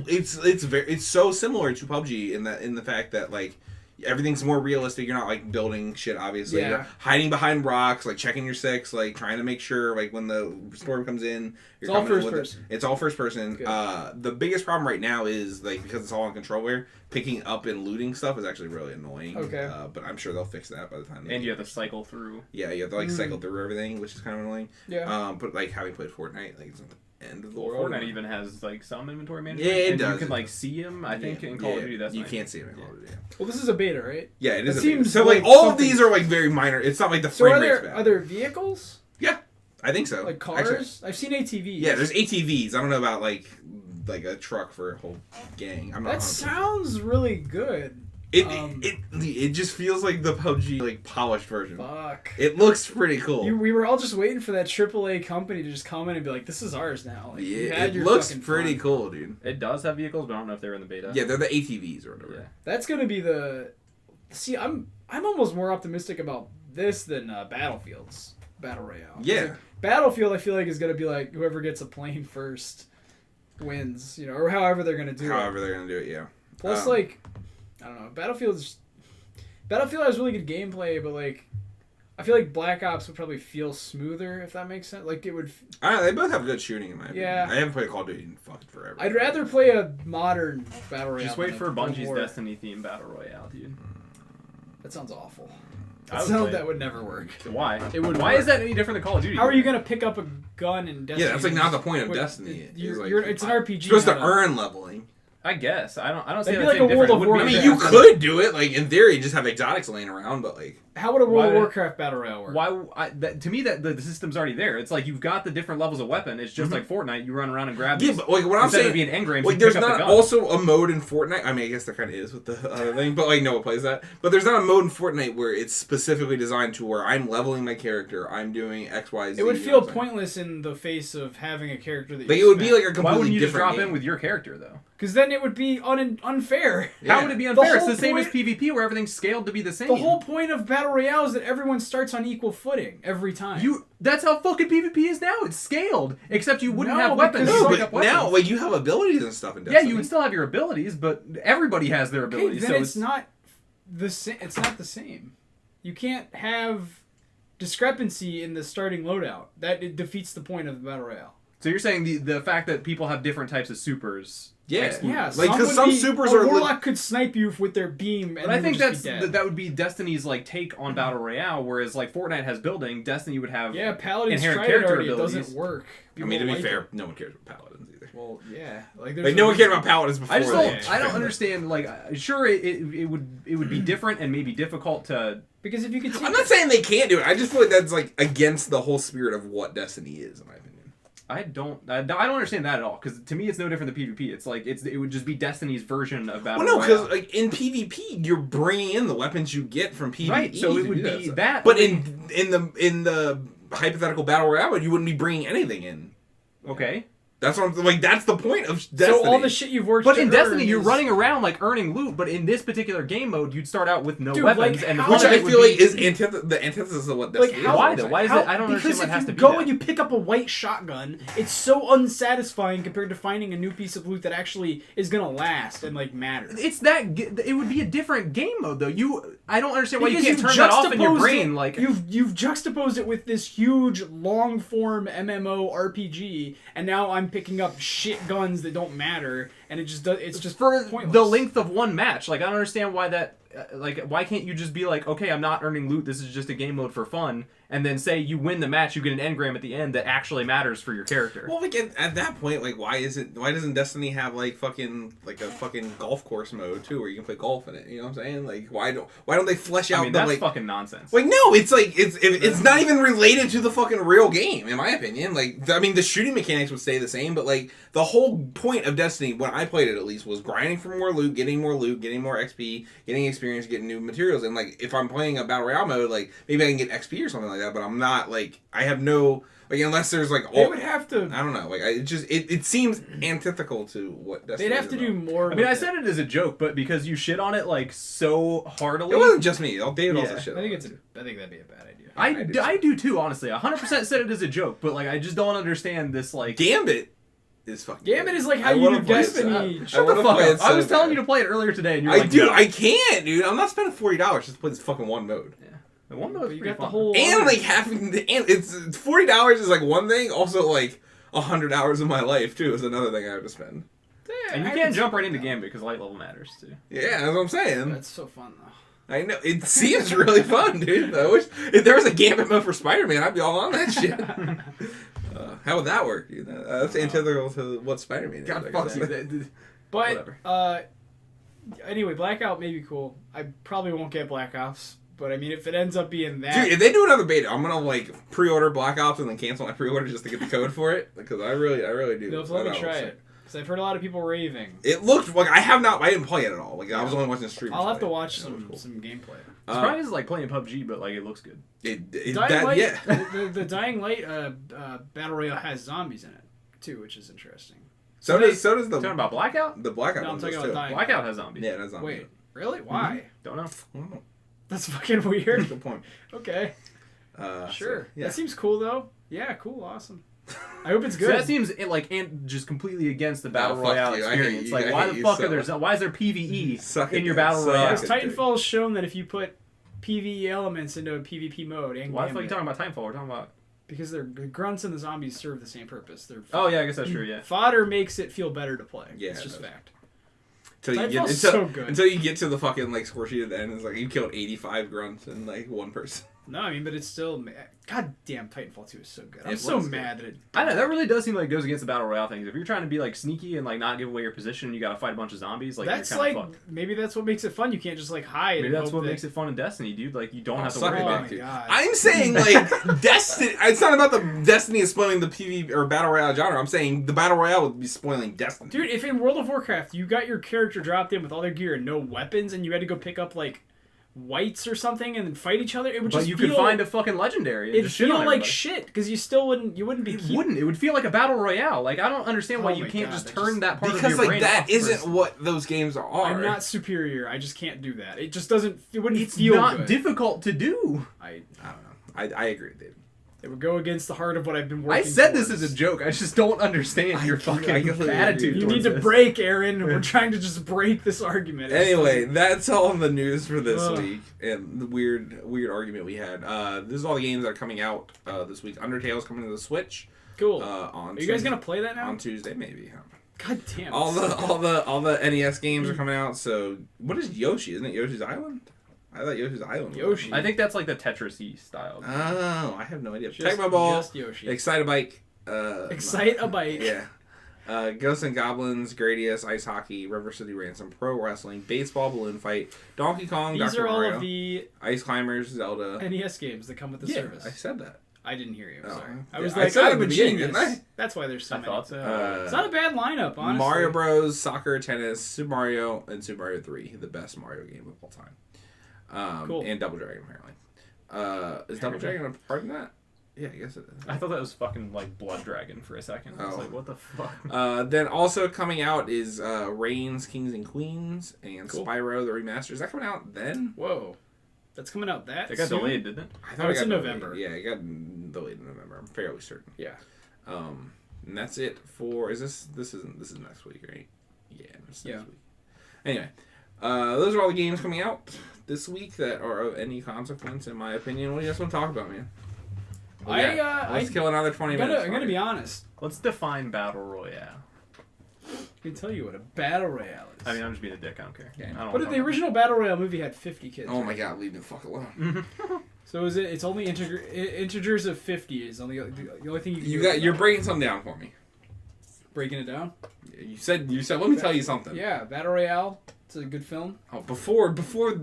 Speaker 1: it's it's so similar to PUBG in the fact that like everything's more realistic. You're not like building shit. Obviously, you're hiding behind rocks, like checking your six, like trying to make sure like when the storm comes in,
Speaker 3: it's all first person.
Speaker 1: It's all first person. The biggest problem right now is like because it's all on controlware, picking up and looting stuff is actually really annoying.
Speaker 3: Okay.
Speaker 1: But I'm sure they'll fix that by the time.
Speaker 2: And you have to cycle through.
Speaker 1: Yeah, you have to like cycle through everything, which is kind of annoying.
Speaker 3: Yeah.
Speaker 1: But like having played Fortnite, like it's not the end of the
Speaker 2: world. Fortnite even has like some inventory management.
Speaker 1: Yeah, it does.
Speaker 2: You can like see him. I think in Call of Duty,
Speaker 1: you can't see him in Call of Duty.
Speaker 3: Well, this is a beta, right?
Speaker 1: Yeah, it is.
Speaker 3: Seems
Speaker 1: so like all of these are like very minor. It's not like the frame rate's bad.
Speaker 3: Are there vehicles?
Speaker 1: Yeah, I think so.
Speaker 3: Like cars? Actually, I've seen ATVs.
Speaker 1: Yeah, there's ATVs. I don't know about like a truck for a whole gang. I'm not.
Speaker 3: That sounds really good.
Speaker 1: It just feels like the PUBG like polished version.
Speaker 3: Fuck.
Speaker 1: It looks pretty cool.
Speaker 3: We were all just waiting for that AAA company to just come in and be like, "This is ours now." Like,
Speaker 1: yeah, it looks pretty cool, dude.
Speaker 2: It does have vehicles, but I don't know if they're in the beta.
Speaker 1: Yeah, they're the ATVs or whatever.
Speaker 3: Yeah. That's gonna be the. See, I'm almost more optimistic about this than Battlefield's Battle Royale.
Speaker 1: Yeah.
Speaker 3: Like, Battlefield, I feel like is gonna be like whoever gets a plane first wins, or however they're gonna do it.
Speaker 1: However they're gonna do it, yeah.
Speaker 3: Plus, like, I don't know, Battlefield has really good gameplay, but like, I feel like Black Ops would probably feel smoother if that makes sense. Like it would.
Speaker 1: I don't know, they both have good shooting in my opinion.
Speaker 3: Yeah.
Speaker 1: I haven't played Call of Duty in fucking forever.
Speaker 3: I'd rather play a modern Battle Royale.
Speaker 2: Just wait for Bungie's Destiny themed Battle Royale, dude.
Speaker 3: That sounds awful.
Speaker 2: That
Speaker 3: would never work.
Speaker 2: Why? Why is that any different than Call of Duty?
Speaker 3: How are you gonna pick up a gun in Destiny?
Speaker 1: Yeah, that's like not the point of Destiny.
Speaker 3: It's an RPG.
Speaker 1: You're supposed to earn leveling.
Speaker 2: I guess I don't see
Speaker 3: It'd
Speaker 2: that
Speaker 3: be like a World of Warcraft.
Speaker 1: I mean, you could do it like in theory, just have exotics laying around, but like.
Speaker 3: How would a World of Warcraft Battle Royale work?
Speaker 2: To me, the system's already there. It's like you've got the different levels of weapon. It's just like Fortnite. You run around and grab.
Speaker 1: Yeah, but like what I'm saying,
Speaker 2: being engrams,
Speaker 1: like there's not also a mode in Fortnite. I mean, I guess there kind of is with the other thing, but like no one plays that. But there's not a mode in Fortnite where it's specifically designed to where I'm leveling my character. I'm doing X, Y, Z.
Speaker 3: It would feel pointless in the face of having a character that.
Speaker 1: Like it would be like a completely different.
Speaker 2: Why wouldn't you just drop
Speaker 1: game.
Speaker 2: in with your character though?
Speaker 3: Because then it would be unfair.
Speaker 2: How would it be unfair? It's the same as PvP where everything's scaled to be the same.
Speaker 3: The whole point of Battle Royale is that everyone starts on equal footing every time.
Speaker 2: That's how fucking PvP is now. It's scaled. Except you wouldn't have weapons.
Speaker 1: But now, like, you have abilities and stuff in Destiny.
Speaker 2: Yeah, you would still have your abilities, but everybody has their abilities.
Speaker 3: Then it's not the same. It's not the same. You can't have discrepancy in the starting loadout. It defeats the point of the Battle Royale.
Speaker 2: So you're saying the fact that people have different types of supers...
Speaker 3: Yeah,
Speaker 1: like because some supers are.
Speaker 3: Warlock could snipe you with their beam, and
Speaker 2: but I think that would be Destiny's like take on Battle Royale, whereas like Fortnite has building, Destiny would have
Speaker 3: Paladins
Speaker 2: inherent
Speaker 3: character
Speaker 2: character abilities.
Speaker 3: It doesn't work.
Speaker 1: People to be fair, no one cares about Paladins either.
Speaker 3: Well, yeah,
Speaker 1: like no one cared about Paladins before.
Speaker 2: I don't understand. Like, sure, it would be different and maybe difficult to.
Speaker 3: Because if you could,
Speaker 1: I'm not saying they can't do it. I just feel like that's like against the whole spirit of what Destiny is, in my opinion.
Speaker 2: I don't understand that at all, because to me it's no different than PvP. It's like it would just be Destiny's version of Battle Royale.
Speaker 1: Well, no, because like in PvP you're bringing in the weapons you get from PvE.
Speaker 2: Right, so it would be that.
Speaker 1: But in the hypothetical Battle Royale, you wouldn't be bringing anything in.
Speaker 2: Okay.
Speaker 1: That's what I'm like. That's the point of Destiny.
Speaker 3: So all the shit you've worked.
Speaker 2: But in Destiny, you're running around like earning loot. But in this particular game mode, you'd start out with no weapons, and
Speaker 1: which I feel like is the antithesis of what Destiny is.
Speaker 2: Why though? Why is it? I don't understand what has to be.
Speaker 3: Because if you go and you pick up a white shotgun, it's so unsatisfying compared to finding a new piece of loot that actually is gonna last and like matter.
Speaker 2: It's that it would be a different game mode though. I don't understand why you can't turn that off in your brain. Like
Speaker 3: you've juxtaposed it with this huge long form MMO RPG, and now I'm picking up shit guns that don't matter, and it's just
Speaker 2: for
Speaker 3: pointless.
Speaker 2: The length of one match. Like I don't understand why that. Like why can't you just be like, okay, I'm not earning loot. This is just a game mode for fun. And then say you win the match, you get an engram at the end that actually matters for your character.
Speaker 1: Well, like at that point, like why doesn't Destiny have like a fucking golf course mode too, where you can play golf in it? You know what I'm saying? Like why don't they flesh out?
Speaker 2: That's
Speaker 1: like
Speaker 2: fucking nonsense.
Speaker 1: Like no, it's like it's not even related to the fucking real game, in my opinion. Like I mean, the shooting mechanics would stay the same, but like the whole point of Destiny, when I played it at least, was grinding for more loot, getting more XP, getting experience, getting new materials. And like if I'm playing a Battle Royale mode, like maybe I can get XP or something like that, but I'm not like I have no like unless there's like
Speaker 3: they would have to.
Speaker 1: I don't know. Like it seems antithetical to what Destiny.
Speaker 3: They'd have to do more.
Speaker 2: I mean, I said it as a joke, but because you shit on it like so heartily,
Speaker 1: it wasn't just me. David also shit.
Speaker 3: I think that'd be a bad idea.
Speaker 2: I do too, honestly. 100% said it as a joke, but like I just don't understand this like
Speaker 1: Gambit. Is fucking
Speaker 3: Gambit is like how you do Destiny.
Speaker 2: Shut the fuck up. I was telling you to play it earlier today, and you're like,
Speaker 1: dude, I can't, dude. I'm not spending $40 just to play this fucking one mode.
Speaker 2: Yeah. The one mode,
Speaker 3: you got the whole
Speaker 1: and like having it's $40 is like one thing. Also, like 100 hours of my life too is another thing I have to spend.
Speaker 2: Yeah, and you can't jump right into Gambit because light level matters too.
Speaker 1: Yeah, that's what I'm saying.
Speaker 3: That's so fun though.
Speaker 1: I know it seems really fun, dude. I wish if there was a Gambit mode for Spider-Man, I'd be all on that shit. How would that work, dude? That's antithetical to what Spider-Man is.
Speaker 2: God fuck you.
Speaker 3: But anyway, Blackout may be cool. I probably won't get Black Ops, but I mean, if it ends up being that,
Speaker 1: dude, if they do another beta, I'm gonna like pre-order Black Ops and then cancel my pre-order just to get the code for it because I really do.
Speaker 3: No, let me try it. Because I've heard a lot of people raving.
Speaker 1: It looked like I didn't play it at all. Like I was only watching streamers.
Speaker 3: I'll have to watch some gameplay.
Speaker 2: It's probably just like playing PUBG, but like it looks good.
Speaker 3: The Dying Light Battle Royale has zombies in it too, which is interesting.
Speaker 1: So does the.
Speaker 2: Talking about Blackout?
Speaker 1: The Blackout.
Speaker 3: No, I'm talking about Dying
Speaker 2: Blackout has zombies.
Speaker 1: Yeah, it has zombies.
Speaker 3: Wait, really? Why?
Speaker 2: Don't know.
Speaker 1: I don't know.
Speaker 3: That's fucking weird.
Speaker 1: Good point.
Speaker 3: Okay.
Speaker 1: Sure.
Speaker 3: So, yeah. That seems cool though. Yeah, cool, awesome. I hope it's good.
Speaker 2: So that seems like just completely against the Battle Royale experience. Like, why the fuck why is there PvE in your Battle Royale?
Speaker 3: Because Titanfall's shown that if you put PvE elements into a PvP mode, and
Speaker 2: why the fuck are you talking about Titanfall? We're talking about
Speaker 3: because the grunts and the zombies serve the same purpose.
Speaker 2: Oh yeah, I guess that's true. Yeah,
Speaker 3: fodder makes it feel better to play.
Speaker 1: Yeah,
Speaker 3: it's just fact.
Speaker 1: Until you get to the fucking like score sheet at the end, it's like you killed 85 grunts and like one person.
Speaker 3: No, I mean, but it's still... God damn, Titanfall 2 is so good. I'm so mad that it...
Speaker 2: I know, that really does seem like it goes against the Battle Royale things. If you're trying to be, like, sneaky and, like, not give away your position and you gotta fight a bunch of zombies, like,
Speaker 3: that's
Speaker 2: you're kind of fucked.
Speaker 3: Maybe that's what makes it fun. You can't just, like, hide.
Speaker 2: Maybe that's what makes it fun in Destiny, dude. Like, you don't have to
Speaker 1: worry
Speaker 2: about
Speaker 1: it. I'm saying, like, Destiny... It's not about the Destiny is spoiling the PvP or Battle Royale genre. I'm saying the Battle Royale would be spoiling Destiny.
Speaker 3: Dude, if in World of Warcraft you got your character dropped in with all their gear and no weapons and you had to go pick up, like... whites or something and then fight each other. It would
Speaker 2: but
Speaker 3: just
Speaker 2: you could find a fucking legendary. And
Speaker 3: it'd
Speaker 2: just shit on
Speaker 3: feel like
Speaker 2: everybody.
Speaker 3: shit because you wouldn't be.
Speaker 2: It wouldn't. It would feel like a battle royale. Like I don't understand why you can't just turn that part of your brain off.
Speaker 1: Because that isn't what those games are.
Speaker 3: I'm not superior. I just can't do that. It just doesn't. It wouldn't feel
Speaker 2: not
Speaker 3: good.
Speaker 2: difficult to do.
Speaker 1: I don't know. I agree, David.
Speaker 3: It would go against the heart of what I've been working
Speaker 2: I said
Speaker 3: towards.
Speaker 2: this as a joke. I just don't understand your fucking attitude.
Speaker 3: You need to break, Aaron. We're trying to just break this argument.
Speaker 1: Anyway, that's all in the news for this week, and the weird argument we had. This is all the games that are coming out this week. Undertale's coming to the Switch.
Speaker 3: Cool.
Speaker 1: Are
Speaker 3: you guys gonna play that now?
Speaker 1: On Tuesday, maybe.
Speaker 3: God damn.
Speaker 1: All the NES games are coming out. So what is Yoshi? Isn't it Yoshi's Island? I thought Yoshi's Island.
Speaker 3: Yoshi.
Speaker 2: I think that's like the Tetris-y style.
Speaker 1: Oh, I have no idea. Tecmo Ball.
Speaker 3: Just Yoshi.
Speaker 1: Excite-a-Bike.
Speaker 3: Excite-a-Bike.
Speaker 1: Yeah. Ghosts and Goblins, Gradius, Ice Hockey, River City Ransom, Pro Wrestling, Baseball, Balloon Fight, Donkey Kong,
Speaker 3: These
Speaker 1: Dr.
Speaker 3: are all
Speaker 1: Mario,
Speaker 3: of the
Speaker 1: Ice Climbers, Zelda.
Speaker 3: NES games that come with the service.
Speaker 1: I said that.
Speaker 3: I didn't hear you.
Speaker 1: Oh.
Speaker 3: Sorry.
Speaker 1: Yeah,
Speaker 3: I was
Speaker 1: I
Speaker 3: like,
Speaker 1: said it
Speaker 3: I'm
Speaker 1: at
Speaker 3: a
Speaker 1: the beginning,
Speaker 3: genius.
Speaker 1: didn't I?
Speaker 3: That's why there's so many.
Speaker 2: thought so.
Speaker 3: It's not a bad lineup, honestly.
Speaker 1: Mario Bros, Soccer, Tennis, Super Mario, and Super Mario 3, the best Mario game of all time.
Speaker 3: Cool.
Speaker 1: And Double Dragon, apparently. Is Double Dragon a part of that? Yeah, I guess it is.
Speaker 2: I thought that was fucking like Blood Dragon for a second. I was like, what the fuck?
Speaker 1: Then also coming out is Reigns, Kings and Queens, and Spyro the Remaster. Is that coming out then?
Speaker 3: Whoa. That's coming out that
Speaker 2: It got
Speaker 3: soon?
Speaker 2: delayed, didn't it?
Speaker 1: I thought
Speaker 3: it's in
Speaker 1: delayed.
Speaker 3: November.
Speaker 1: Yeah, it got delayed in November. I'm fairly certain.
Speaker 3: Yeah.
Speaker 1: And that's it for. This is next week, right? Yeah, next week. Anyway, those are all the games coming out this week that are of any consequence, in my opinion. What do you guys want to talk about, man? Let's kill another 20 minutes.
Speaker 3: I'm gonna be honest.
Speaker 2: Let's define Battle Royale.
Speaker 3: I can tell you what a Battle Royale is.
Speaker 2: I mean, I'm just being a dick. I don't care.
Speaker 1: Okay.
Speaker 2: I don't
Speaker 3: But the original Battle Royale movie had 50 kids.
Speaker 1: Oh
Speaker 3: right?
Speaker 1: my god, leave me the fuck alone.
Speaker 3: So is it? It's only integers of 50 is only the only thing you can
Speaker 1: You're breaking something down for me.
Speaker 3: breaking it down.
Speaker 1: You said. Let me tell you something.
Speaker 3: Yeah, Battle Royale. It's a good film.
Speaker 1: Oh, before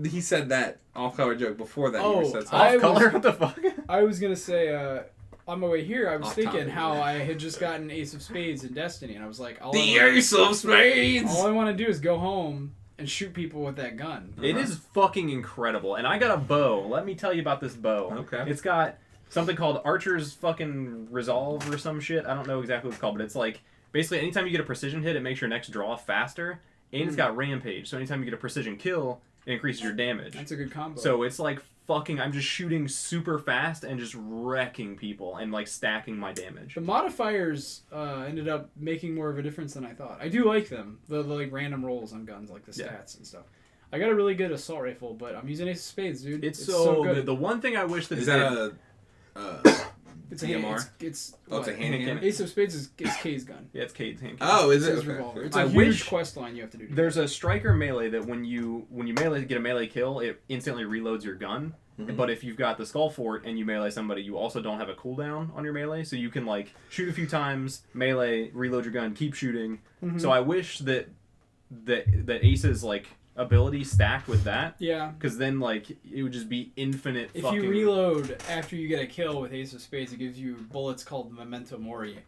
Speaker 1: he said that off-color joke. Before that, you said something.
Speaker 2: Off-color? What the fuck?
Speaker 3: I was gonna say. On my way here, I was
Speaker 1: Off
Speaker 3: thinking
Speaker 1: topic,
Speaker 3: how I had just gotten Ace of Spades in Destiny, and I was like,
Speaker 1: The Ace of Spades!
Speaker 3: all I want to do is go home and shoot people with that gun.
Speaker 2: It is fucking incredible. And I got a bow. Let me tell you about this bow.
Speaker 1: Okay.
Speaker 2: It's got something called Archer's fucking Resolve or some shit. I don't know exactly what it's called, but it's like, basically anytime you get a precision hit, it makes your next draw faster. And it's got Rampage, so anytime you get a precision kill, it increases your damage.
Speaker 3: That's a good combo.
Speaker 2: So it's like fucking, I'm just shooting super fast and just wrecking people and like stacking my damage.
Speaker 3: The modifiers ended up making more of a difference than I thought. I do like them, the like random rolls on guns, like the stats and stuff. I got a really good assault rifle, but I'm using Ace of Spades, dude.
Speaker 2: It's so good. The one thing I wish that
Speaker 1: is that
Speaker 3: it's a
Speaker 1: DMR?
Speaker 3: It's
Speaker 1: it's a hand cannon.
Speaker 3: Ace of Spades is K's gun.
Speaker 2: Yeah, it's Cade's hand.
Speaker 1: Oh, is it?
Speaker 3: It's his revolver. It's a huge quest line you have to do.
Speaker 2: There's a striker melee that when you melee get a melee kill, it instantly reloads your gun. Mm-hmm. But if you've got the Skull Fort and you melee somebody, you also don't have a cooldown on your melee, so you can like shoot a few times, melee, reload your gun, keep shooting. Mm-hmm. So I wish that Ace's like ability stacked with that.
Speaker 3: Yeah.
Speaker 2: Because then like it would just be infinite.
Speaker 3: If you reload after you get a kill with Ace of Spades, it gives you bullets called Memento Mori,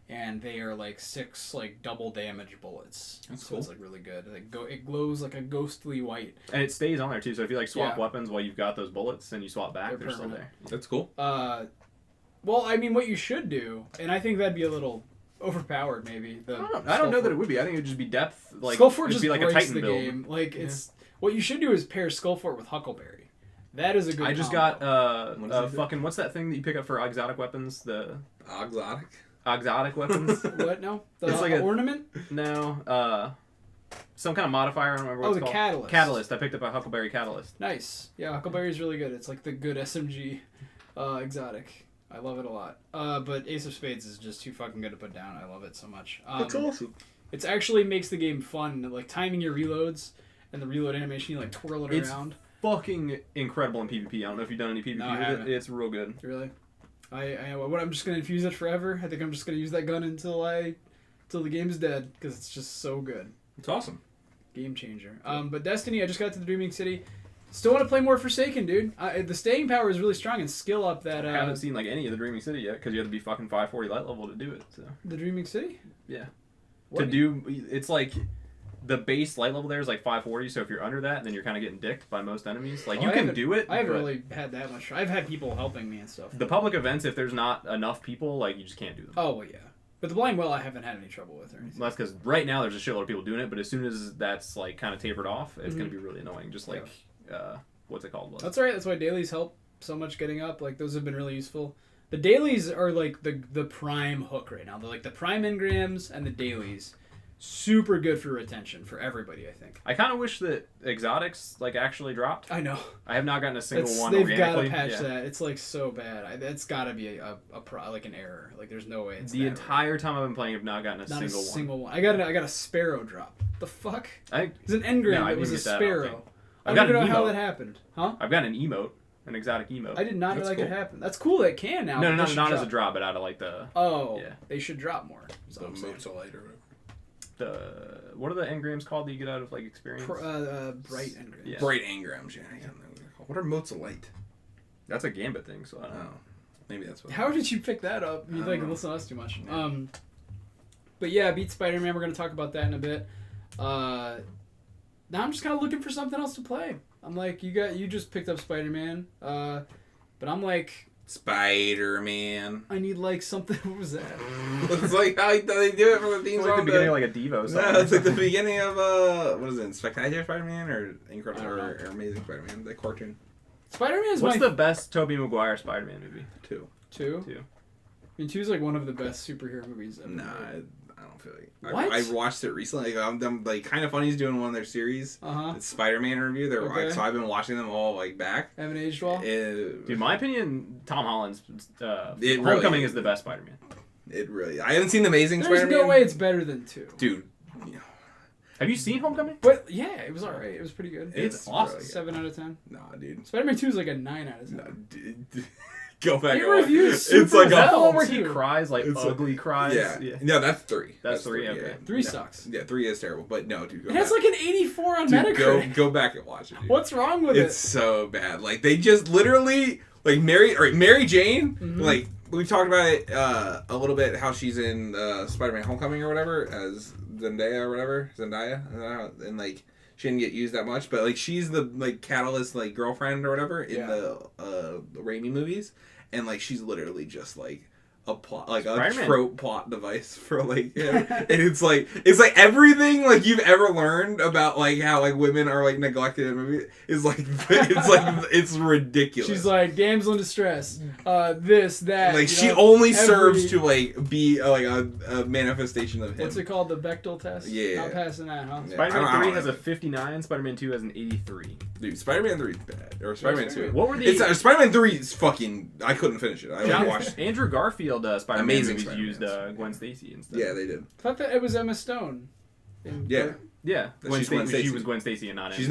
Speaker 3: and they are like 6 like double damage bullets.
Speaker 1: That's
Speaker 3: so
Speaker 1: cool.
Speaker 3: It's like really good. It glows like a ghostly white.
Speaker 2: And it stays on there too. So if you like swap weapons while you've got those bullets and you swap back, they're still there.
Speaker 1: That's cool.
Speaker 3: Well, I mean, what you should do, and I think that'd be a little overpowered, maybe.
Speaker 2: I don't know that it would be. I think it would just be depth. Like
Speaker 3: Skullfort just
Speaker 2: be like
Speaker 3: breaks
Speaker 2: a Titan
Speaker 3: the
Speaker 2: build.
Speaker 3: game. Like it's what you should do is pair Skullfort with Huckleberry. That is a good.
Speaker 2: I just
Speaker 3: combo.
Speaker 2: got what's that thing that you pick up for exotic weapons? The exotic weapons.
Speaker 3: What? No,
Speaker 2: it's like
Speaker 3: an ornament.
Speaker 2: No, some kind of modifier. I don't remember what it's called.
Speaker 3: Catalyst.
Speaker 2: Catalyst. I picked up a Huckleberry Catalyst.
Speaker 3: Nice. Yeah, Huckleberry is really good. It's like the good SMG exotic. I love it a lot. But Ace of Spades is just too fucking good to put down. I love it so much.
Speaker 1: That's awesome.
Speaker 3: It actually makes the game fun. Like timing your reloads and the reload animation, you like twirl it around.
Speaker 2: Fucking incredible in PvP. I don't know if you've done any PvP with it. It's real good.
Speaker 3: Really? I'm just gonna infuse it forever. I think I'm just gonna use that gun until the game's dead because it's just so good.
Speaker 1: It's awesome.
Speaker 3: Game changer. But Destiny, I just got to the Dreaming City. Still want to play more Forsaken, dude. The staying power is really strong and skill up that.
Speaker 2: I haven't seen like any of the Dreaming City yet because you have to be fucking 540 light level to do it. So.
Speaker 3: The Dreaming City?
Speaker 2: Yeah.
Speaker 3: What
Speaker 2: it's like the base light level there is like 540, so if you're under that, then you're kind of getting dicked by most enemies. Like, you can do it.
Speaker 3: I haven't really had that much. I've had people helping me and stuff.
Speaker 2: The public events, if there's not enough people, like, you just can't do them.
Speaker 3: Oh, well, yeah. But the blind well, I haven't had any trouble with or anything.
Speaker 2: Well, that's because right now there's a shitload of people doing it, but as soon as that's, like, kind of tapered off, it's going to be really annoying. Just like, what's it called?
Speaker 3: That's alright. That's why dailies help so much getting up. Like, those have been really useful. The dailies are, like, the prime hook right now. They're, like, the prime engrams and the dailies. Super good for retention for everybody, I think.
Speaker 2: I kind of wish that exotics, like, actually dropped.
Speaker 3: I know.
Speaker 2: I have not gotten a single one
Speaker 3: they've
Speaker 2: organically.
Speaker 3: They've got to patch that. It's, like, so bad. It's got to be like an error. Like, there's no way it's
Speaker 2: the entire time I've been playing, I've not gotten a single one.
Speaker 3: I got a sparrow drop. The fuck? It's an engram that was a sparrow. I don't know how that happened. Huh?
Speaker 2: I've got an emote. An exotic emote.
Speaker 3: I did not know that could happen. That's cool that it can now.
Speaker 2: No, not as a drop, but out of, like, the...
Speaker 3: Oh. Yeah. They should drop more.
Speaker 1: The motes of light or whatever.
Speaker 2: What are the engrams called that you get out of, like, experience?
Speaker 3: Bright engrams.
Speaker 1: Yeah. Bright engrams, yeah. What are motes of light?
Speaker 2: That's a Gambit thing, so I don't know.
Speaker 1: Maybe that's what.
Speaker 3: How did you pick that up? You like listen to us too much. Yeah. But yeah, beat Spider-Man. We're gonna talk about that in a bit. Now I'm just kind of looking for something else to play. I'm like, you just picked up Spider-Man, but I'm like.
Speaker 1: Spider-Man.
Speaker 3: I need like something. What was that?
Speaker 1: It's like how they do it for the theme song.
Speaker 2: It's like the beginning of like a Devo song.
Speaker 1: No, it's like the beginning of what is it? Spectacular Spider-Man or Incredible or Amazing Spider-Man? The cartoon.
Speaker 3: Spider-Man is
Speaker 2: What's the best Tobey Maguire Spider-Man movie?
Speaker 1: 2.
Speaker 3: 2. I mean, 2 is like one of the best superhero movies ever.
Speaker 1: Nah, I don't feel like.
Speaker 3: What?
Speaker 1: I watched it recently. Like Kind of Funny's doing one of their series. It's Spider-Man review. So I've been watching them all like back.
Speaker 3: Haven't aged well.
Speaker 1: Dude,
Speaker 2: in my opinion, Tom Holland's Homecoming is the best Spider-Man.
Speaker 1: It really. I haven't seen the Amazing Spider-Man.
Speaker 3: There's no way it's better than 2.
Speaker 1: Dude.
Speaker 2: Have you seen Homecoming?
Speaker 3: But yeah, it was alright. It was pretty good.
Speaker 2: It's awesome.
Speaker 3: Really 7 out of 10.
Speaker 1: Nah, dude.
Speaker 3: Spider-Man 2 is like a 9 out of 10.
Speaker 1: Nah, dude. Go back and
Speaker 3: watch.
Speaker 1: It's like
Speaker 2: the one where he cries, like
Speaker 1: it's
Speaker 2: ugly cries.
Speaker 1: Yeah. No, that's 3.
Speaker 2: That's 3. Okay.
Speaker 3: Yeah. 3 sucks.
Speaker 1: Yeah, 3 is terrible. But no, dude.
Speaker 3: It has like an 84 on Metacritic.
Speaker 1: Go back and watch it. Dude.
Speaker 3: What's wrong with it?
Speaker 1: It's so bad. Like they just literally like Mary Jane. Like we talked about it a little bit. How she's in Spider-Man: Homecoming or whatever as Zendaya or whatever. Zendaya, and like she didn't get used that much, but like she's the like catalyst like girlfriend or whatever in the Raimi movies. And like she's literally just like a plot, like a trope plot device for like him. And it's like everything like you've ever learned about like how like women are like neglected in movies is like it's ridiculous.
Speaker 3: She's like damsel in distress, this that.
Speaker 1: Like she only serves to like be like a manifestation of him.
Speaker 3: What's it called? The Bechdel test.
Speaker 1: Yeah.
Speaker 3: Not passing that, huh?
Speaker 2: Yeah. Spider-Man 3 has a 59. Spider-Man 2 has an 83.
Speaker 1: Dude, Spider-Man 3 is bad. Or Spider-Man 2.
Speaker 2: What were the...
Speaker 1: Spider-man 3 is fucking... I couldn't finish it. I watched...
Speaker 2: Andrew Garfield Spider-Man
Speaker 1: Amazing
Speaker 2: movies
Speaker 1: Spider-Man.
Speaker 2: used Gwen Stacy instead.
Speaker 1: Yeah, they did.
Speaker 3: I thought that it was Emma Stone.
Speaker 2: Yeah.
Speaker 1: Gwen Stacy.
Speaker 2: She was Gwen Stacy and not
Speaker 1: She's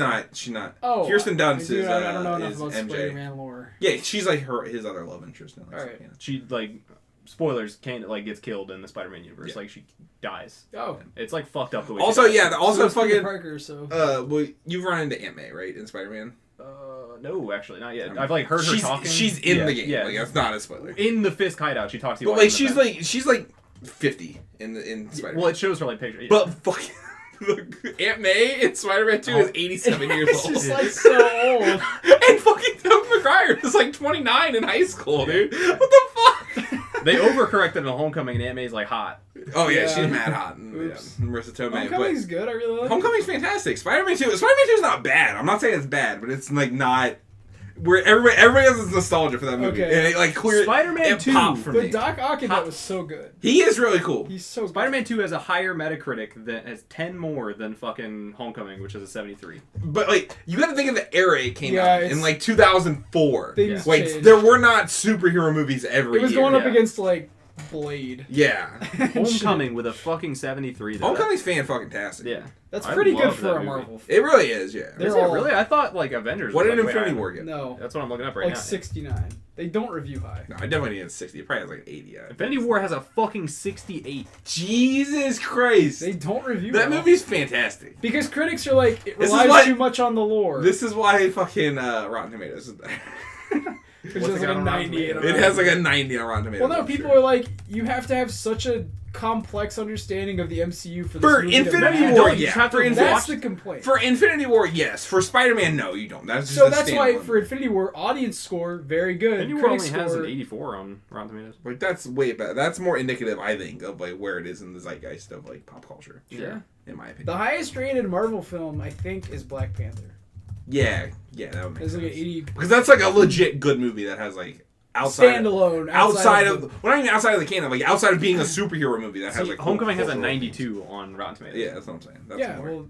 Speaker 1: not.
Speaker 3: Oh.
Speaker 1: Kirsten Dunst is
Speaker 3: I don't know enough about
Speaker 1: MJ.
Speaker 3: Spider-Man lore.
Speaker 1: Yeah, she's like his other love interest. In
Speaker 3: All right.
Speaker 2: She like... Spoilers, gets killed in the Spider-Man universe.
Speaker 1: Yeah.
Speaker 2: Like, she dies.
Speaker 3: Oh.
Speaker 2: It's, like, fucked up the way
Speaker 1: Also, yeah, also
Speaker 3: so
Speaker 1: fucking...
Speaker 3: Parker, so...
Speaker 1: well, you've run into Aunt May, right, in Spider-Man?
Speaker 2: No, actually, not yet. I've, like, heard her talking.
Speaker 1: She's in the game.
Speaker 2: Yeah.
Speaker 1: Like, it's not a spoiler.
Speaker 2: In the Fisk hideout, she talks to you.
Speaker 1: But, like, she's like 50 in Spider-Man.
Speaker 2: Well, it shows her, like, pictures. Yeah.
Speaker 1: But fucking... Aunt May in Spider-Man 2 is 87 years old.
Speaker 3: It's just, like, so old.
Speaker 1: And fucking Tobey Maguire is, like, 29 in high school, dude. What the fuck?
Speaker 2: They overcorrected in Homecoming, and Aunt May's, like, hot.
Speaker 1: Oh, yeah, she's mad hot.
Speaker 3: Oops.
Speaker 1: Yeah, Marissa Tomei.
Speaker 3: Homecoming's good, I really like it.
Speaker 1: Homecoming's fantastic. Spider-Man 2 is not bad. I'm not saying it's bad, but it's, like, not... Where everybody has this nostalgia for that movie.
Speaker 3: Okay.
Speaker 1: And it, like, clear...
Speaker 2: Spider-Man 2.
Speaker 1: Popped for me.
Speaker 3: But Doc Ock in that was so good.
Speaker 1: He is really cool.
Speaker 3: He's so
Speaker 2: Spider-Man 2 has a higher Metacritic that has 10 more than fucking Homecoming, which is a 73.
Speaker 1: But, like, you gotta think of the era it came
Speaker 3: Yeah,
Speaker 1: out in, like, 2004.
Speaker 3: Things
Speaker 1: Like,
Speaker 3: changed.
Speaker 1: there were not superhero movies every year.
Speaker 3: It was going up against, like, Blade.
Speaker 1: Yeah.
Speaker 2: Homecoming with a fucking 73.
Speaker 1: Homecoming's fan-fucking-tastic.
Speaker 2: Yeah.
Speaker 3: That's pretty good
Speaker 2: love
Speaker 3: for
Speaker 2: that
Speaker 3: a
Speaker 2: movie.
Speaker 3: Marvel film.
Speaker 1: It really is, yeah.
Speaker 3: They're
Speaker 2: Is it
Speaker 3: all-
Speaker 2: really? I thought, like, Avengers
Speaker 1: What
Speaker 2: was,
Speaker 1: did
Speaker 2: like, way
Speaker 1: Infinity
Speaker 2: higher.
Speaker 1: War get?
Speaker 3: No.
Speaker 2: That's what I'm looking up right
Speaker 3: Like
Speaker 2: now.
Speaker 3: 69. They don't review high.
Speaker 1: No, I definitely need a 60. It probably has like 80.
Speaker 2: Infinity War has a fucking 68.
Speaker 1: Jesus Christ.
Speaker 3: They don't review
Speaker 1: That
Speaker 3: well.
Speaker 1: movie's fantastic.
Speaker 3: Because critics are like, it
Speaker 1: This is
Speaker 3: relies
Speaker 1: what-
Speaker 3: too much on the lore.
Speaker 1: This is why fucking Rotten Tomatoes is there.
Speaker 3: Which has like a 98 on
Speaker 1: It has like a 90 on Rotten Tomatoes.
Speaker 3: Well, no,
Speaker 1: I'm
Speaker 3: people
Speaker 1: sure.
Speaker 3: are like, you have to have such a complex understanding of the MCU for this movie
Speaker 1: Infinity War. Yeah,
Speaker 3: that's the complaint.
Speaker 1: For Infinity War, yes. For Spider-Man, no, you don't. That's just
Speaker 3: so that's why for Infinity War, audience score very good.
Speaker 2: Infinity War only has an 84 on Rotten Tomatoes.
Speaker 1: Like that's way better. That's more indicative, I think, of like where it is in the zeitgeist of like pop culture.
Speaker 3: Yeah,
Speaker 1: in my opinion.
Speaker 3: The highest rated Marvel film, I think, is Black Panther.
Speaker 1: Yeah, that would make sense.
Speaker 3: Like an 80
Speaker 1: because that's like a legit good movie that has like.
Speaker 3: Standalone.
Speaker 1: Outside of well, not even outside of the canon, like outside of being a superhero movie that has like
Speaker 2: Homecoming has a 92 on Rotten Tomatoes.
Speaker 1: Yeah, that's what I'm saying. That's
Speaker 3: well,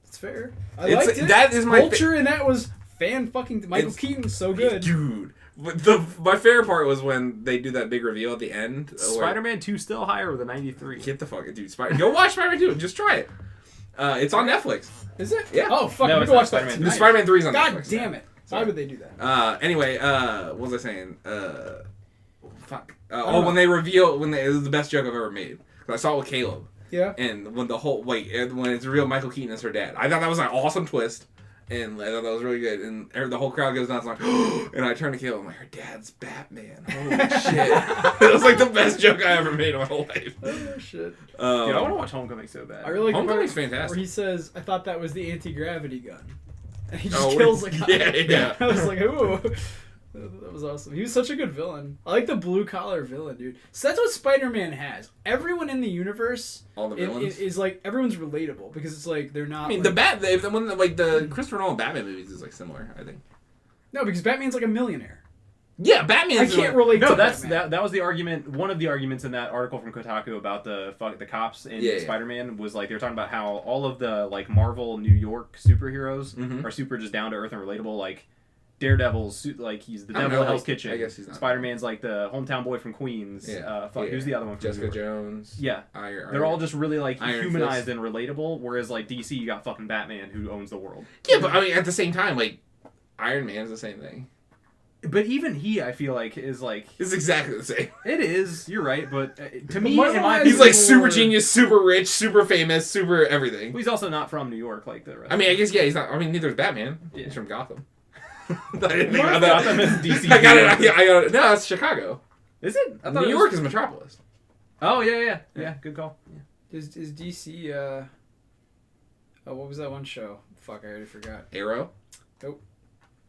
Speaker 3: it's fair. I liked it.
Speaker 1: That is my
Speaker 3: Vulture, and that was Michael Keaton's so good,
Speaker 1: dude. My favorite part was when they do that big reveal at the end.
Speaker 2: Spider-Man 2 still higher with a 93.
Speaker 1: Get the fuck, dude. Go watch Spider-Man 2. Just try it. It's on Netflix.
Speaker 3: Is it?
Speaker 1: Yeah.
Speaker 3: Oh fuck, I'm gonna watch
Speaker 2: Spider-Man.
Speaker 3: that.
Speaker 1: Spider-Man 3 is on Netflix.
Speaker 3: God damn it. Why would they do that?
Speaker 1: Anyway, what was I saying? Fuck. When they reveal, it was the best joke I've ever made. Cause I saw it with Caleb.
Speaker 3: Yeah.
Speaker 1: And when when it's revealed Michael Keaton is her dad, I thought that was an awesome twist. And I thought that was really good. And the whole crowd goes nuts. I'm like, and I turn to Caleb. I'm like, her dad's Batman. Holy shit. It was like the best joke I ever made in my whole life.
Speaker 3: Oh, shit.
Speaker 2: Dude, I want to watch Homecoming so bad.
Speaker 3: I really like
Speaker 1: Homecoming's fantastic.
Speaker 3: Where he says, I thought that was the anti-gravity gun. And he just kills a guy.
Speaker 1: Yeah.
Speaker 3: I was like, ooh. That was awesome. He was such a good villain. I like the blue-collar villain, dude. So that's what Spider-Man has. Everyone in the universe
Speaker 1: all the villains
Speaker 3: is like, everyone's relatable because it's like, they're not...
Speaker 1: I mean,
Speaker 3: like,
Speaker 1: the Christopher Nolan Batman movies is like similar, I think.
Speaker 3: No, because Batman's like a millionaire.
Speaker 1: Yeah, Batman.
Speaker 3: I can't relate to Batman.
Speaker 2: That was the argument. One of the arguments in that article from Kotaku about the cops in Spider-Man was like they were talking about how all of the like Marvel New York superheroes are super just down to earth and relatable. Like Daredevil's like he's the devil of Hell's Kitchen.
Speaker 1: I guess he's not.
Speaker 2: Spider-Man's like the hometown boy from Queens. Who's the other one?
Speaker 1: Jessica Jones.
Speaker 2: Yeah, they're all just really like humanized and relatable. Whereas like DC, you got fucking Batman who owns the world.
Speaker 1: Yeah, but I mean at the same time, like Iron Man is the same thing.
Speaker 2: But even he, I feel like, is like...
Speaker 1: It's exactly the same.
Speaker 2: It is, you're right, but to me,
Speaker 1: he's like super genius, super rich, super famous, super everything.
Speaker 2: Well, he's also not from New York like the rest.
Speaker 1: I mean, I guess, he's not... I mean, neither is Batman. Yeah. He's from Gotham. I didn't think about that.
Speaker 2: Gotham is DC.
Speaker 1: I got it. No, that's Chicago.
Speaker 2: Is it?
Speaker 1: I thought New York is Metropolis.
Speaker 2: Oh, yeah. Good call. Yeah.
Speaker 3: Is DC, what was that one show? Fuck, I already forgot.
Speaker 1: Arrow?
Speaker 3: Nope.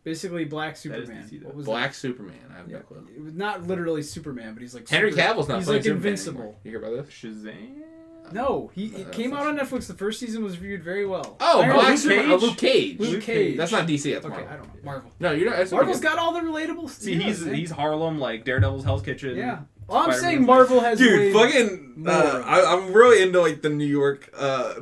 Speaker 3: Basically, Black Superman.
Speaker 1: DC, what was Black Superman? I have no clue.
Speaker 3: It was not literally Superman, but he's like
Speaker 1: Henry Cavill's not.
Speaker 3: He's like
Speaker 1: Superman
Speaker 3: invincible.
Speaker 1: Anymore. You hear about this?
Speaker 2: Shazam.
Speaker 3: No, it came out on Netflix. The first season was reviewed very well.
Speaker 1: Oh, Black Superman. Luke Cage.
Speaker 3: Luke Cage.
Speaker 1: That's not DC. That's Marvel.
Speaker 3: Okay, I don't know. Marvel.
Speaker 1: No, you're not.
Speaker 3: Marvel's got all the relatable.
Speaker 2: See, he's Harlem, like Daredevil's Hell's Kitchen.
Speaker 3: Yeah. Well, I'm saying Marvel has.
Speaker 1: Dude, fucking. I'm really into like the New York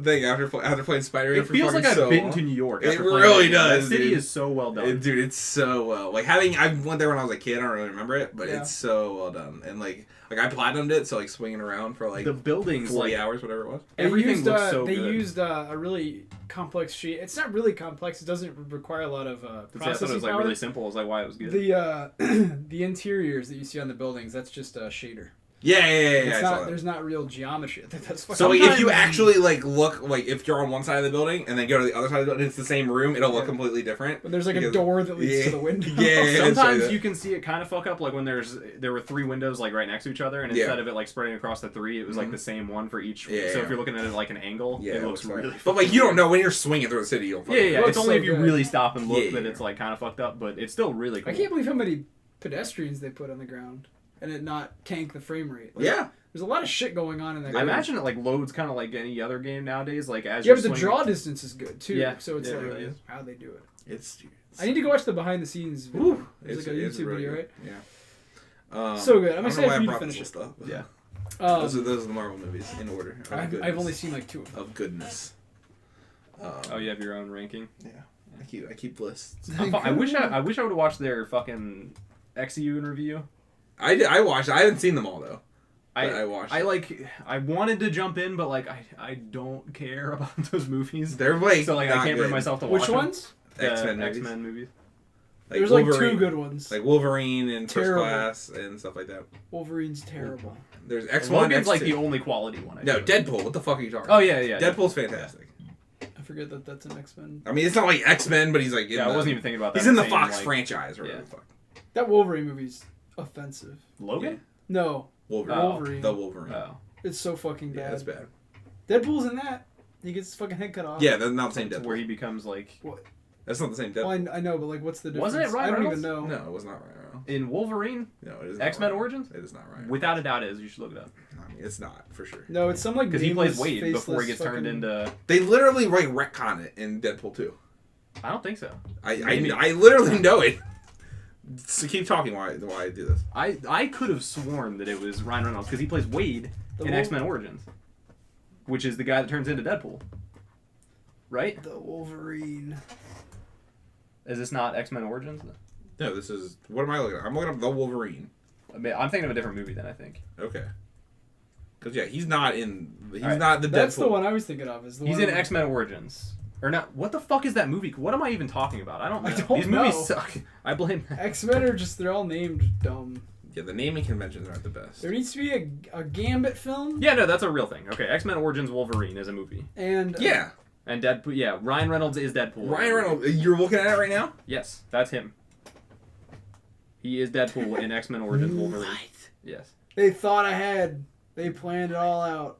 Speaker 1: thing after playing Spider-Man.
Speaker 2: It feels like I've been to New York.
Speaker 1: It really does.
Speaker 2: That city is so well done.
Speaker 1: Dude, it's so well. Like I went there when I was a kid. I don't really remember it, but it's so well done. And like I platinumed it, so like swinging around for like
Speaker 2: the buildings,
Speaker 1: 40 hours, whatever it was.
Speaker 2: Everything looks so good.
Speaker 3: They used a really complex sheet. It's not really complex. It doesn't require a lot of processing
Speaker 2: I thought it was like
Speaker 3: power.
Speaker 2: really simple. It was like why it was good.
Speaker 3: The interiors that you see on the buildings, that's just a shader.
Speaker 1: Yeah.
Speaker 3: There's not real geometry. That's fucking.
Speaker 1: So if you actually like look like if you're on one side of the building and then go to the other side of the building, it's the same room. It'll look completely different.
Speaker 3: But there's like a door that leads to the window.
Speaker 2: Sometimes you can see it kind of fuck up, like when there were 3 windows like right next to each other, and instead of it like spreading across the 3, it was like the same one for each. So if you're looking at it like an angle, it looks really.
Speaker 1: But like you don't know when you're swinging through the city. You'll
Speaker 2: it's only if you really stop and look that it's like kind of fucked up, but it's still really cool.
Speaker 3: I can't believe how many pedestrians they put on the ground and it not tank the frame rate. There's a lot of shit going on in that game.
Speaker 2: I imagine it like loads kind of like any other game nowadays. Like as
Speaker 3: but the draw distance is good too.
Speaker 2: Yeah,
Speaker 3: so it's like
Speaker 2: really
Speaker 3: how they do it.
Speaker 1: It's
Speaker 3: I need to go watch the behind the scenes video. It's like a YouTube video, right?
Speaker 1: Yeah.
Speaker 3: So good. I'm excited for you to finish it.
Speaker 1: Stuff,
Speaker 2: yeah.
Speaker 1: Those are the Marvel movies in order.
Speaker 3: I've only seen like 2 of them.
Speaker 1: Of goodness.
Speaker 2: You have your own ranking.
Speaker 1: Yeah. I keep lists.
Speaker 2: I wish I would have watched their fucking XEU review.
Speaker 1: I watched. I haven't seen them all though. I watched.
Speaker 2: I wanted to jump in, but like I don't care about those movies.
Speaker 1: They're like
Speaker 2: so like I can't bring myself to watch
Speaker 3: Which ones?
Speaker 1: X-Men
Speaker 2: movies.
Speaker 1: Like
Speaker 3: there's like 2 good ones.
Speaker 1: Like Wolverine and First Class and stuff like that.
Speaker 3: Wolverine's terrible.
Speaker 1: There's X1.
Speaker 2: Logan's like the only quality one.
Speaker 1: No, Deadpool. What the fuck are you talking?
Speaker 2: Oh yeah.
Speaker 1: Deadpool's fantastic.
Speaker 3: I forget that that's an X-Men.
Speaker 1: I mean, it's not like X-Men, but he's like.
Speaker 2: I wasn't even thinking about that.
Speaker 1: He's in the Fox franchise, or whatever the fuck.
Speaker 3: That Wolverine movie's offensive.
Speaker 2: Logan?
Speaker 3: No.
Speaker 1: Wolverine. The Wolverine.
Speaker 2: Oh.
Speaker 3: It's so fucking bad.
Speaker 1: Yeah, it's bad.
Speaker 3: Deadpool's in that. He gets his fucking head cut off.
Speaker 1: Yeah, that's not the same Deadpool.
Speaker 2: Where he becomes like.
Speaker 3: What?
Speaker 1: That's not the same Deadpool.
Speaker 3: Well, I know, but like, what's the difference?
Speaker 2: Wasn't it Ryan
Speaker 3: I don't
Speaker 2: Reynolds?
Speaker 3: even know.
Speaker 1: No, it was not Ryan Reynolds.
Speaker 2: In Wolverine?
Speaker 1: No, it is.
Speaker 2: X-Men Origins?
Speaker 1: It is not Ryan Reynolds.
Speaker 2: Without a doubt, it is. You should look it up.
Speaker 1: I mean, it's not for sure.
Speaker 3: No, it's some like
Speaker 2: because he plays
Speaker 3: nameless,
Speaker 2: Wade before he gets
Speaker 3: fucking...
Speaker 2: turned into.
Speaker 1: They literally retcon it in Deadpool 2.
Speaker 2: I don't think so.
Speaker 1: I literally know it. So keep talking while I do this.
Speaker 2: I could have sworn that it was Ryan Reynolds because he plays Wade in X-Men Origins, which is the guy that turns into Deadpool. Right?
Speaker 3: The Wolverine.
Speaker 2: Is this not X-Men Origins?
Speaker 1: No, this is... What am I looking at? I'm looking up The Wolverine.
Speaker 2: I mean, I'm thinking of a different movie then, I think.
Speaker 1: Okay. Because, yeah, he's not in... He's
Speaker 2: right.
Speaker 1: not the Deadpool.
Speaker 3: That's the one I was thinking of.
Speaker 2: He's in X-Men Origins. Or not... What the fuck is that movie? What am I even talking about? I don't know. These movies suck. I blame them.
Speaker 3: X-Men are just... They're all named dumb.
Speaker 1: Yeah, the naming conventions aren't the best.
Speaker 3: There needs to be a Gambit film.
Speaker 2: Yeah, no, that's a real thing. Okay, X-Men Origins Wolverine is a movie.
Speaker 3: And...
Speaker 1: Yeah.
Speaker 2: And Deadpool... Yeah, Ryan Reynolds is Deadpool.
Speaker 1: Ryan Reynolds... You're looking at it right now?
Speaker 2: Yes, that's him. He is Deadpool in X-Men Origins Wolverine.
Speaker 1: What?
Speaker 2: Yes.
Speaker 3: They thought ahead. They planned it all out.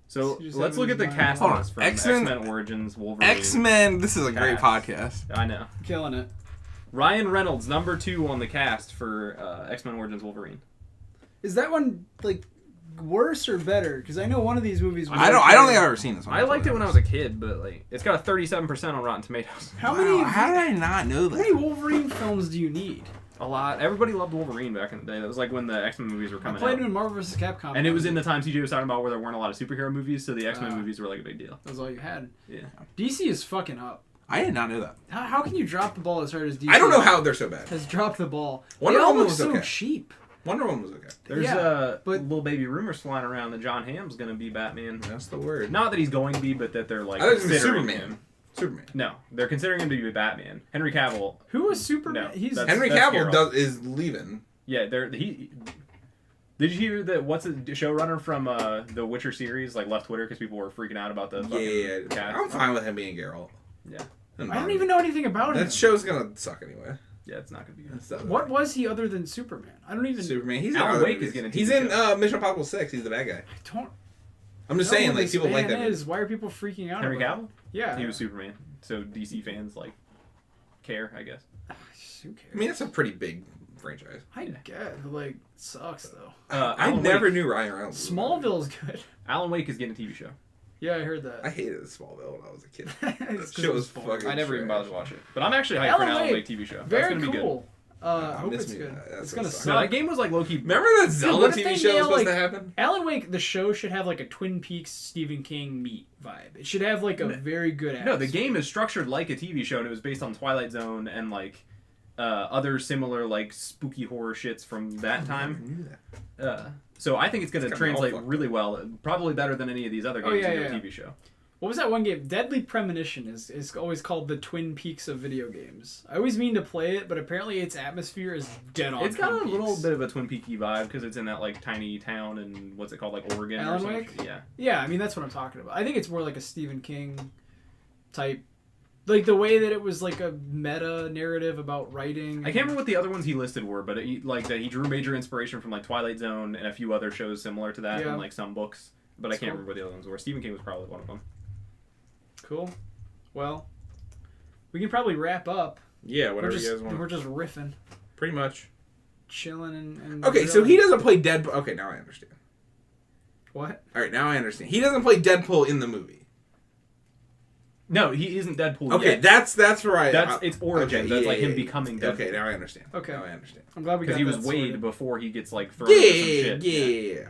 Speaker 2: So let's look at the cast list from X-Men Origins Wolverine.
Speaker 1: X-Men... This is a great podcast.
Speaker 2: I know.
Speaker 3: Killing it.
Speaker 2: Ryan Reynolds, number 2 on the cast for X-Men Origins Wolverine.
Speaker 3: Is that one, like, worse or better? Because I know one of these movies...
Speaker 1: I don't think I've ever seen this one.
Speaker 2: I liked it when I was a kid, but like it's got a 37% on Rotten Tomatoes.
Speaker 3: How
Speaker 1: did I not know that?
Speaker 3: How many Wolverine films do you need?
Speaker 2: A lot. Everybody loved Wolverine back in the day. That was like when the X-Men movies were coming out.
Speaker 3: I played him in Marvel vs. Capcom.
Speaker 2: And it was in the time TJ was talking about where there weren't a lot of superhero movies, so the X-Men movies were like a big deal.
Speaker 3: That was all you had.
Speaker 2: Yeah.
Speaker 3: DC is fucking up.
Speaker 1: I did not know that.
Speaker 3: How can you drop the ball as hard as DC?
Speaker 1: I don't know how they're so bad.
Speaker 3: Has dropped the ball.
Speaker 1: Wonder
Speaker 3: They all
Speaker 1: Woman
Speaker 3: look
Speaker 1: was
Speaker 3: so
Speaker 1: okay.
Speaker 3: cheap.
Speaker 1: Wonder Woman was okay.
Speaker 2: There's
Speaker 3: but
Speaker 2: little baby rumors flying around that John Hamm's going to be Batman.
Speaker 1: That's the word.
Speaker 2: Not that he's going to be, but that they're like
Speaker 1: I thought it was
Speaker 2: considering
Speaker 1: Superman.
Speaker 2: him.
Speaker 1: Superman.
Speaker 2: No, they're considering him to be Batman. Henry Cavill.
Speaker 3: Who was Superman?
Speaker 2: No,
Speaker 3: He's
Speaker 1: Henry
Speaker 2: that's
Speaker 1: Cavill is leaving.
Speaker 2: Yeah, Did you hear that? What's the showrunner from the Witcher series like left Twitter because people were freaking out about the fucking cast?
Speaker 1: I'm fine with him being Geralt.
Speaker 2: Yeah.
Speaker 3: I don't even know anything about him.
Speaker 1: That show's gonna suck anyway.
Speaker 2: Yeah, it's not gonna be good.
Speaker 3: What was he other than Superman? I don't even.
Speaker 1: Superman. He's
Speaker 2: Alan
Speaker 1: in
Speaker 2: Wake is getting.
Speaker 1: He's in Mission Impossible 6. He's the bad guy.
Speaker 3: I don't.
Speaker 1: I'm just saying, like people like that.
Speaker 3: Why are people freaking out?
Speaker 2: Henry
Speaker 3: about
Speaker 2: Cavill?
Speaker 3: It? Yeah.
Speaker 2: He was Superman, so DC fans like care, I guess.
Speaker 3: Who cares?
Speaker 1: I mean, that's a pretty big franchise.
Speaker 3: I get, but like, sucks though.
Speaker 1: I never knew Ryan Reynolds.
Speaker 3: Smallville's good.
Speaker 2: Alan Wake is getting a TV show.
Speaker 3: Yeah, I heard that.
Speaker 1: I hated Smallville when I was a kid. That shit was fucking.
Speaker 2: I never even
Speaker 1: trash.
Speaker 2: bothered to watch it, but I'm actually hyped for an Alan Wake TV show.
Speaker 3: Very
Speaker 2: That's gonna be
Speaker 3: cool. I hope
Speaker 1: miss
Speaker 3: it's
Speaker 1: me
Speaker 3: good.
Speaker 1: that.
Speaker 3: It's
Speaker 1: That's
Speaker 3: gonna
Speaker 1: gonna
Speaker 3: suck.
Speaker 2: No, that game was like low key.
Speaker 1: Remember that Zelda
Speaker 3: what if
Speaker 1: TV
Speaker 3: they
Speaker 1: show was
Speaker 3: nail,
Speaker 1: supposed
Speaker 3: like,
Speaker 1: to happen?
Speaker 3: Alan Wake, the show should have like a Twin Peaks Stephen King meet vibe. It should have like a very good atmosphere.
Speaker 2: No, the game is structured like a TV show, and it was based on Twilight Zone and like other similar like spooky horror shits from that time.
Speaker 1: I knew that.
Speaker 2: So I think it's going to
Speaker 1: It's gonna be all
Speaker 2: translate
Speaker 1: fucked
Speaker 2: really well, probably better than any of these other games into a TV show.
Speaker 3: What was that one game? Deadly Premonition is always called the Twin Peaks of video games. I always mean to play it, but apparently its atmosphere is dead on.
Speaker 2: It's got
Speaker 3: Twin
Speaker 2: a little
Speaker 3: Peaks.
Speaker 2: bit of a Twin Peaky vibe because it's in that like tiny town and what's it called, like Oregon
Speaker 3: Alan
Speaker 2: or something.
Speaker 3: Wake?
Speaker 2: Yeah.
Speaker 3: Yeah, I mean that's what I'm talking about. I think it's more like a Stephen King type, like the way that it was like a meta narrative about writing.
Speaker 2: I can't remember what the other ones he listed were, but like that he drew major inspiration from like Twilight Zone and a few other shows similar to that and like some books, but I can't remember what the other ones were. Stephen King was probably one of them.
Speaker 3: Cool. Well, we can probably wrap up.
Speaker 1: Yeah, whatever you guys want.
Speaker 3: We're just riffing,
Speaker 1: Pretty much.
Speaker 3: chilling, and
Speaker 1: Okay, so he doesn't play Deadpool. Okay, now I understand.
Speaker 3: What?
Speaker 1: All right, now I understand. He doesn't play Deadpool in the movie.
Speaker 2: No, he isn't Deadpool.
Speaker 1: Okay,
Speaker 2: yet.
Speaker 1: that's right.
Speaker 2: That's its origin.
Speaker 1: Okay,
Speaker 2: that's
Speaker 1: yeah,
Speaker 2: like him
Speaker 1: yeah,
Speaker 2: becoming Deadpool.
Speaker 1: Okay, now I understand.
Speaker 3: Okay.
Speaker 1: Now I understand.
Speaker 3: I'm glad we got
Speaker 2: Because
Speaker 3: that
Speaker 2: he was Wade
Speaker 3: sorted.
Speaker 2: before he gets like thrown into some shit.
Speaker 1: Yeah.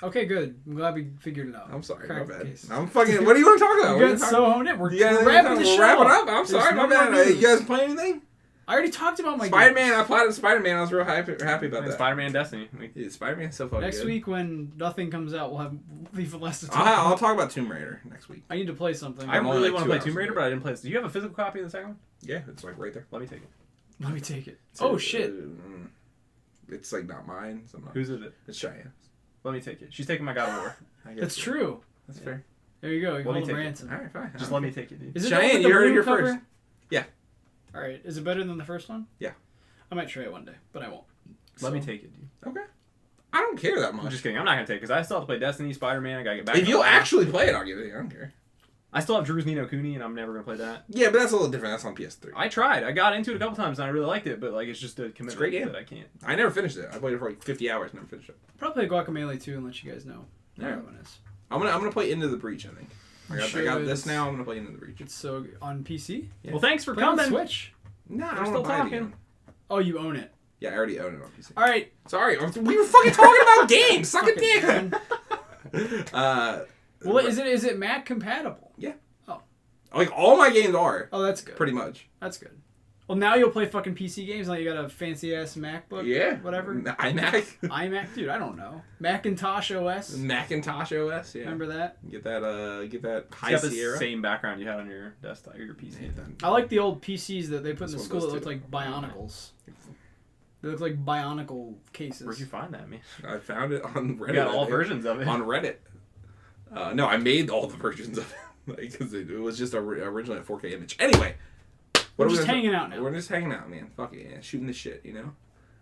Speaker 3: Okay, good. I'm glad we figured it out.
Speaker 1: I'm sorry,
Speaker 3: Crack
Speaker 1: my
Speaker 3: the
Speaker 1: bad.
Speaker 3: case.
Speaker 1: I'm fucking. What do you want to talk about?
Speaker 3: You got so honed in. We're wrapping the show.
Speaker 1: Wrap it up. I'm
Speaker 3: There's
Speaker 1: sorry,
Speaker 3: no
Speaker 1: my bad.
Speaker 3: more news.
Speaker 1: You guys play anything?
Speaker 3: I already talked about my
Speaker 1: Spider-Man. I
Speaker 3: games.
Speaker 1: applied to Spider-Man. I was real happy about that.
Speaker 2: Spider-Man Destiny.
Speaker 1: Dude, Spider-Man's so fucking
Speaker 3: Next
Speaker 1: good.
Speaker 3: week when nothing comes out, we'll have even less to talk
Speaker 1: I'll
Speaker 3: about.
Speaker 1: talk about Tomb Raider next week.
Speaker 3: I need to play something.
Speaker 2: I
Speaker 1: only
Speaker 2: really
Speaker 1: like
Speaker 2: want
Speaker 1: 2
Speaker 2: to play
Speaker 1: hours
Speaker 2: Tomb Raider,
Speaker 1: into
Speaker 2: but I didn't play it. Do you have a physical copy of the second one?
Speaker 1: Yeah, it's like right there.
Speaker 2: Let me take it.
Speaker 3: Let me take it. Oh shit!
Speaker 1: It's like not mine. So I'm not.
Speaker 2: Whose is it?
Speaker 1: It's Cheyenne.
Speaker 2: Let me take it. She's taking my God of War.
Speaker 3: That's true.
Speaker 1: That's fair.
Speaker 3: There you go. You
Speaker 2: Let me
Speaker 3: hold
Speaker 2: take
Speaker 3: him
Speaker 2: it.
Speaker 3: ransom.
Speaker 1: All right, fine.
Speaker 2: Just let me take it, dude.
Speaker 3: Is it
Speaker 1: Cheyenne,
Speaker 3: the one with the
Speaker 1: you heard it
Speaker 3: balloon
Speaker 1: here
Speaker 3: cover?
Speaker 1: first. Yeah.
Speaker 3: All right. Is it better than the first one?
Speaker 1: Yeah.
Speaker 3: I might try it one day, but I won't.
Speaker 2: Let me take it, dude.
Speaker 1: Okay. I don't care that much.
Speaker 2: I'm just kidding. I'm not gonna take it because I still have to play Destiny, Spider-Man. I gotta get back.
Speaker 1: If you'll actually play it, I'll give it. I don't care.
Speaker 2: I still have Drew's Ni no Kuni, and I'm never gonna play that.
Speaker 1: Yeah, but that's a little different. That's on PS3.
Speaker 2: I tried. I got into it a couple times, and I really liked it, but like it's just a commitment
Speaker 1: great game.
Speaker 2: that I can't.
Speaker 1: I never finished it. I played it for like 50 hours. Never finished it.
Speaker 3: Probably play Guacamelee too, and let you guys know.
Speaker 1: Yeah.
Speaker 3: That one is.
Speaker 1: I'm gonna play Into the Breach. I think. I got this now. I'm gonna play Into the Breach.
Speaker 3: It's so on PC.
Speaker 1: Yeah.
Speaker 2: Well, thanks for
Speaker 3: Play on
Speaker 2: coming.
Speaker 3: Switch.
Speaker 1: No,
Speaker 2: We're
Speaker 1: I don't
Speaker 2: still
Speaker 1: want to buy it
Speaker 2: talking.
Speaker 1: again.
Speaker 3: Oh, you own it.
Speaker 1: Yeah, I already own it on PC.
Speaker 3: All right.
Speaker 1: Sorry, we were fucking talking about games. Suck a dick.
Speaker 3: Well, is it Mac compatible?
Speaker 1: Yeah.
Speaker 3: Oh.
Speaker 1: Like all my games are.
Speaker 3: Oh, that's good.
Speaker 1: Pretty much.
Speaker 3: That's good. Well, now you'll play fucking PC games. Like you got a fancy ass MacBook.
Speaker 1: Yeah.
Speaker 3: Whatever.
Speaker 1: iMac.
Speaker 3: iMac, dude. I don't know. Macintosh OS.
Speaker 1: Macintosh OS. Yeah.
Speaker 3: Remember that?
Speaker 1: Get that High
Speaker 2: It's got the
Speaker 1: Sierra.
Speaker 2: same background you had on your desktop or your PC.
Speaker 1: Yeah,
Speaker 3: I like the old PCs that they put in the
Speaker 1: This one
Speaker 3: school that
Speaker 1: does
Speaker 3: looked
Speaker 1: too.
Speaker 3: like Bionicles. They look like Bionicle cases.
Speaker 2: Where'd you find that, man?
Speaker 1: I found it on Reddit.
Speaker 2: You got all
Speaker 1: I think.
Speaker 2: versions of it.
Speaker 1: On Reddit. No, I made all the versions of it because it was just originally a 4K image. Anyway,
Speaker 3: We're just hanging out now.
Speaker 1: We're just hanging out, man. Fuck it, yeah. Shooting the shit, you know.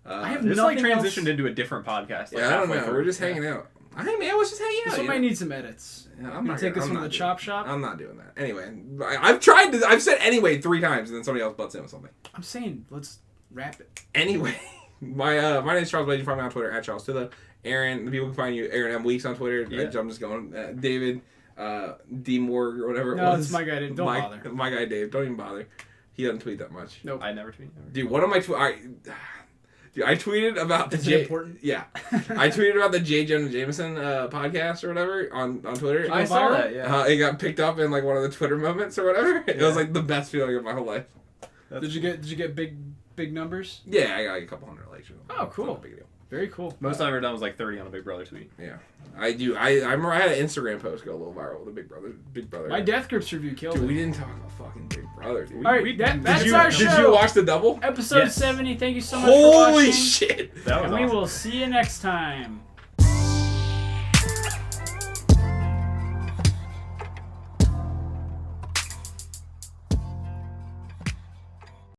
Speaker 3: I have
Speaker 2: This like
Speaker 3: nothing else.
Speaker 2: transitioned into a different podcast. Like,
Speaker 1: Yeah, I don't
Speaker 2: halfway
Speaker 1: know.
Speaker 2: through.
Speaker 1: We're just hanging out. I was just hanging out.
Speaker 3: This one
Speaker 1: you
Speaker 3: might
Speaker 1: know?
Speaker 3: need some edits.
Speaker 1: Yeah,
Speaker 3: I'm gonna take this
Speaker 1: I'm
Speaker 3: one to
Speaker 1: not
Speaker 3: the
Speaker 1: doing
Speaker 3: chop
Speaker 1: that.
Speaker 3: shop.
Speaker 1: I'm not doing that. Anyway, I've said anyway 3 times, and then somebody else butts in with something.
Speaker 3: I'm saying let's wrap it.
Speaker 1: Anyway, my name is Charles Blade. You can find me on Twitter at Charles Tilla. Aaron, the people can find you. Aaron M. Weeks on Twitter.
Speaker 2: Yeah.
Speaker 1: I'm just going. David, D. Morg or whatever it
Speaker 3: No,
Speaker 1: was.
Speaker 3: it's my guy Dave. Don't bother.
Speaker 1: My guy Dave. Don't even bother. He doesn't tweet that much.
Speaker 3: Nope.
Speaker 2: I never tweet.
Speaker 1: Dude, what am I Dude, I tweeted about the
Speaker 3: Is it important?
Speaker 1: Yeah, I tweeted about the J. Jonah Jameson podcast or whatever on Twitter.
Speaker 2: I saw that. Yeah.
Speaker 1: It got picked up in like one of the Twitter moments or whatever. It was like the best feeling of my whole life.
Speaker 3: Did you get big numbers?
Speaker 1: Yeah, I got like a couple hundred likes.
Speaker 3: Oh, cool.
Speaker 1: Not a big deal.
Speaker 3: Very cool.
Speaker 2: Most I've ever done was like 30 on a Big Brother tweet.
Speaker 1: Yeah, I do. I remember I had an Instagram post go a little viral with a Big Brother.
Speaker 3: My Death Grips review killed
Speaker 1: Dude,
Speaker 3: it.
Speaker 1: we didn't talk about fucking Big Brother. Dude.
Speaker 3: All right, that's our show.
Speaker 1: Did you watch the double?
Speaker 3: Episode
Speaker 2: Yes.
Speaker 3: 70. Thank you so much for
Speaker 1: Holy
Speaker 3: watching.
Speaker 1: shit!
Speaker 2: That was
Speaker 3: And
Speaker 2: awesome.
Speaker 3: we will see you next time.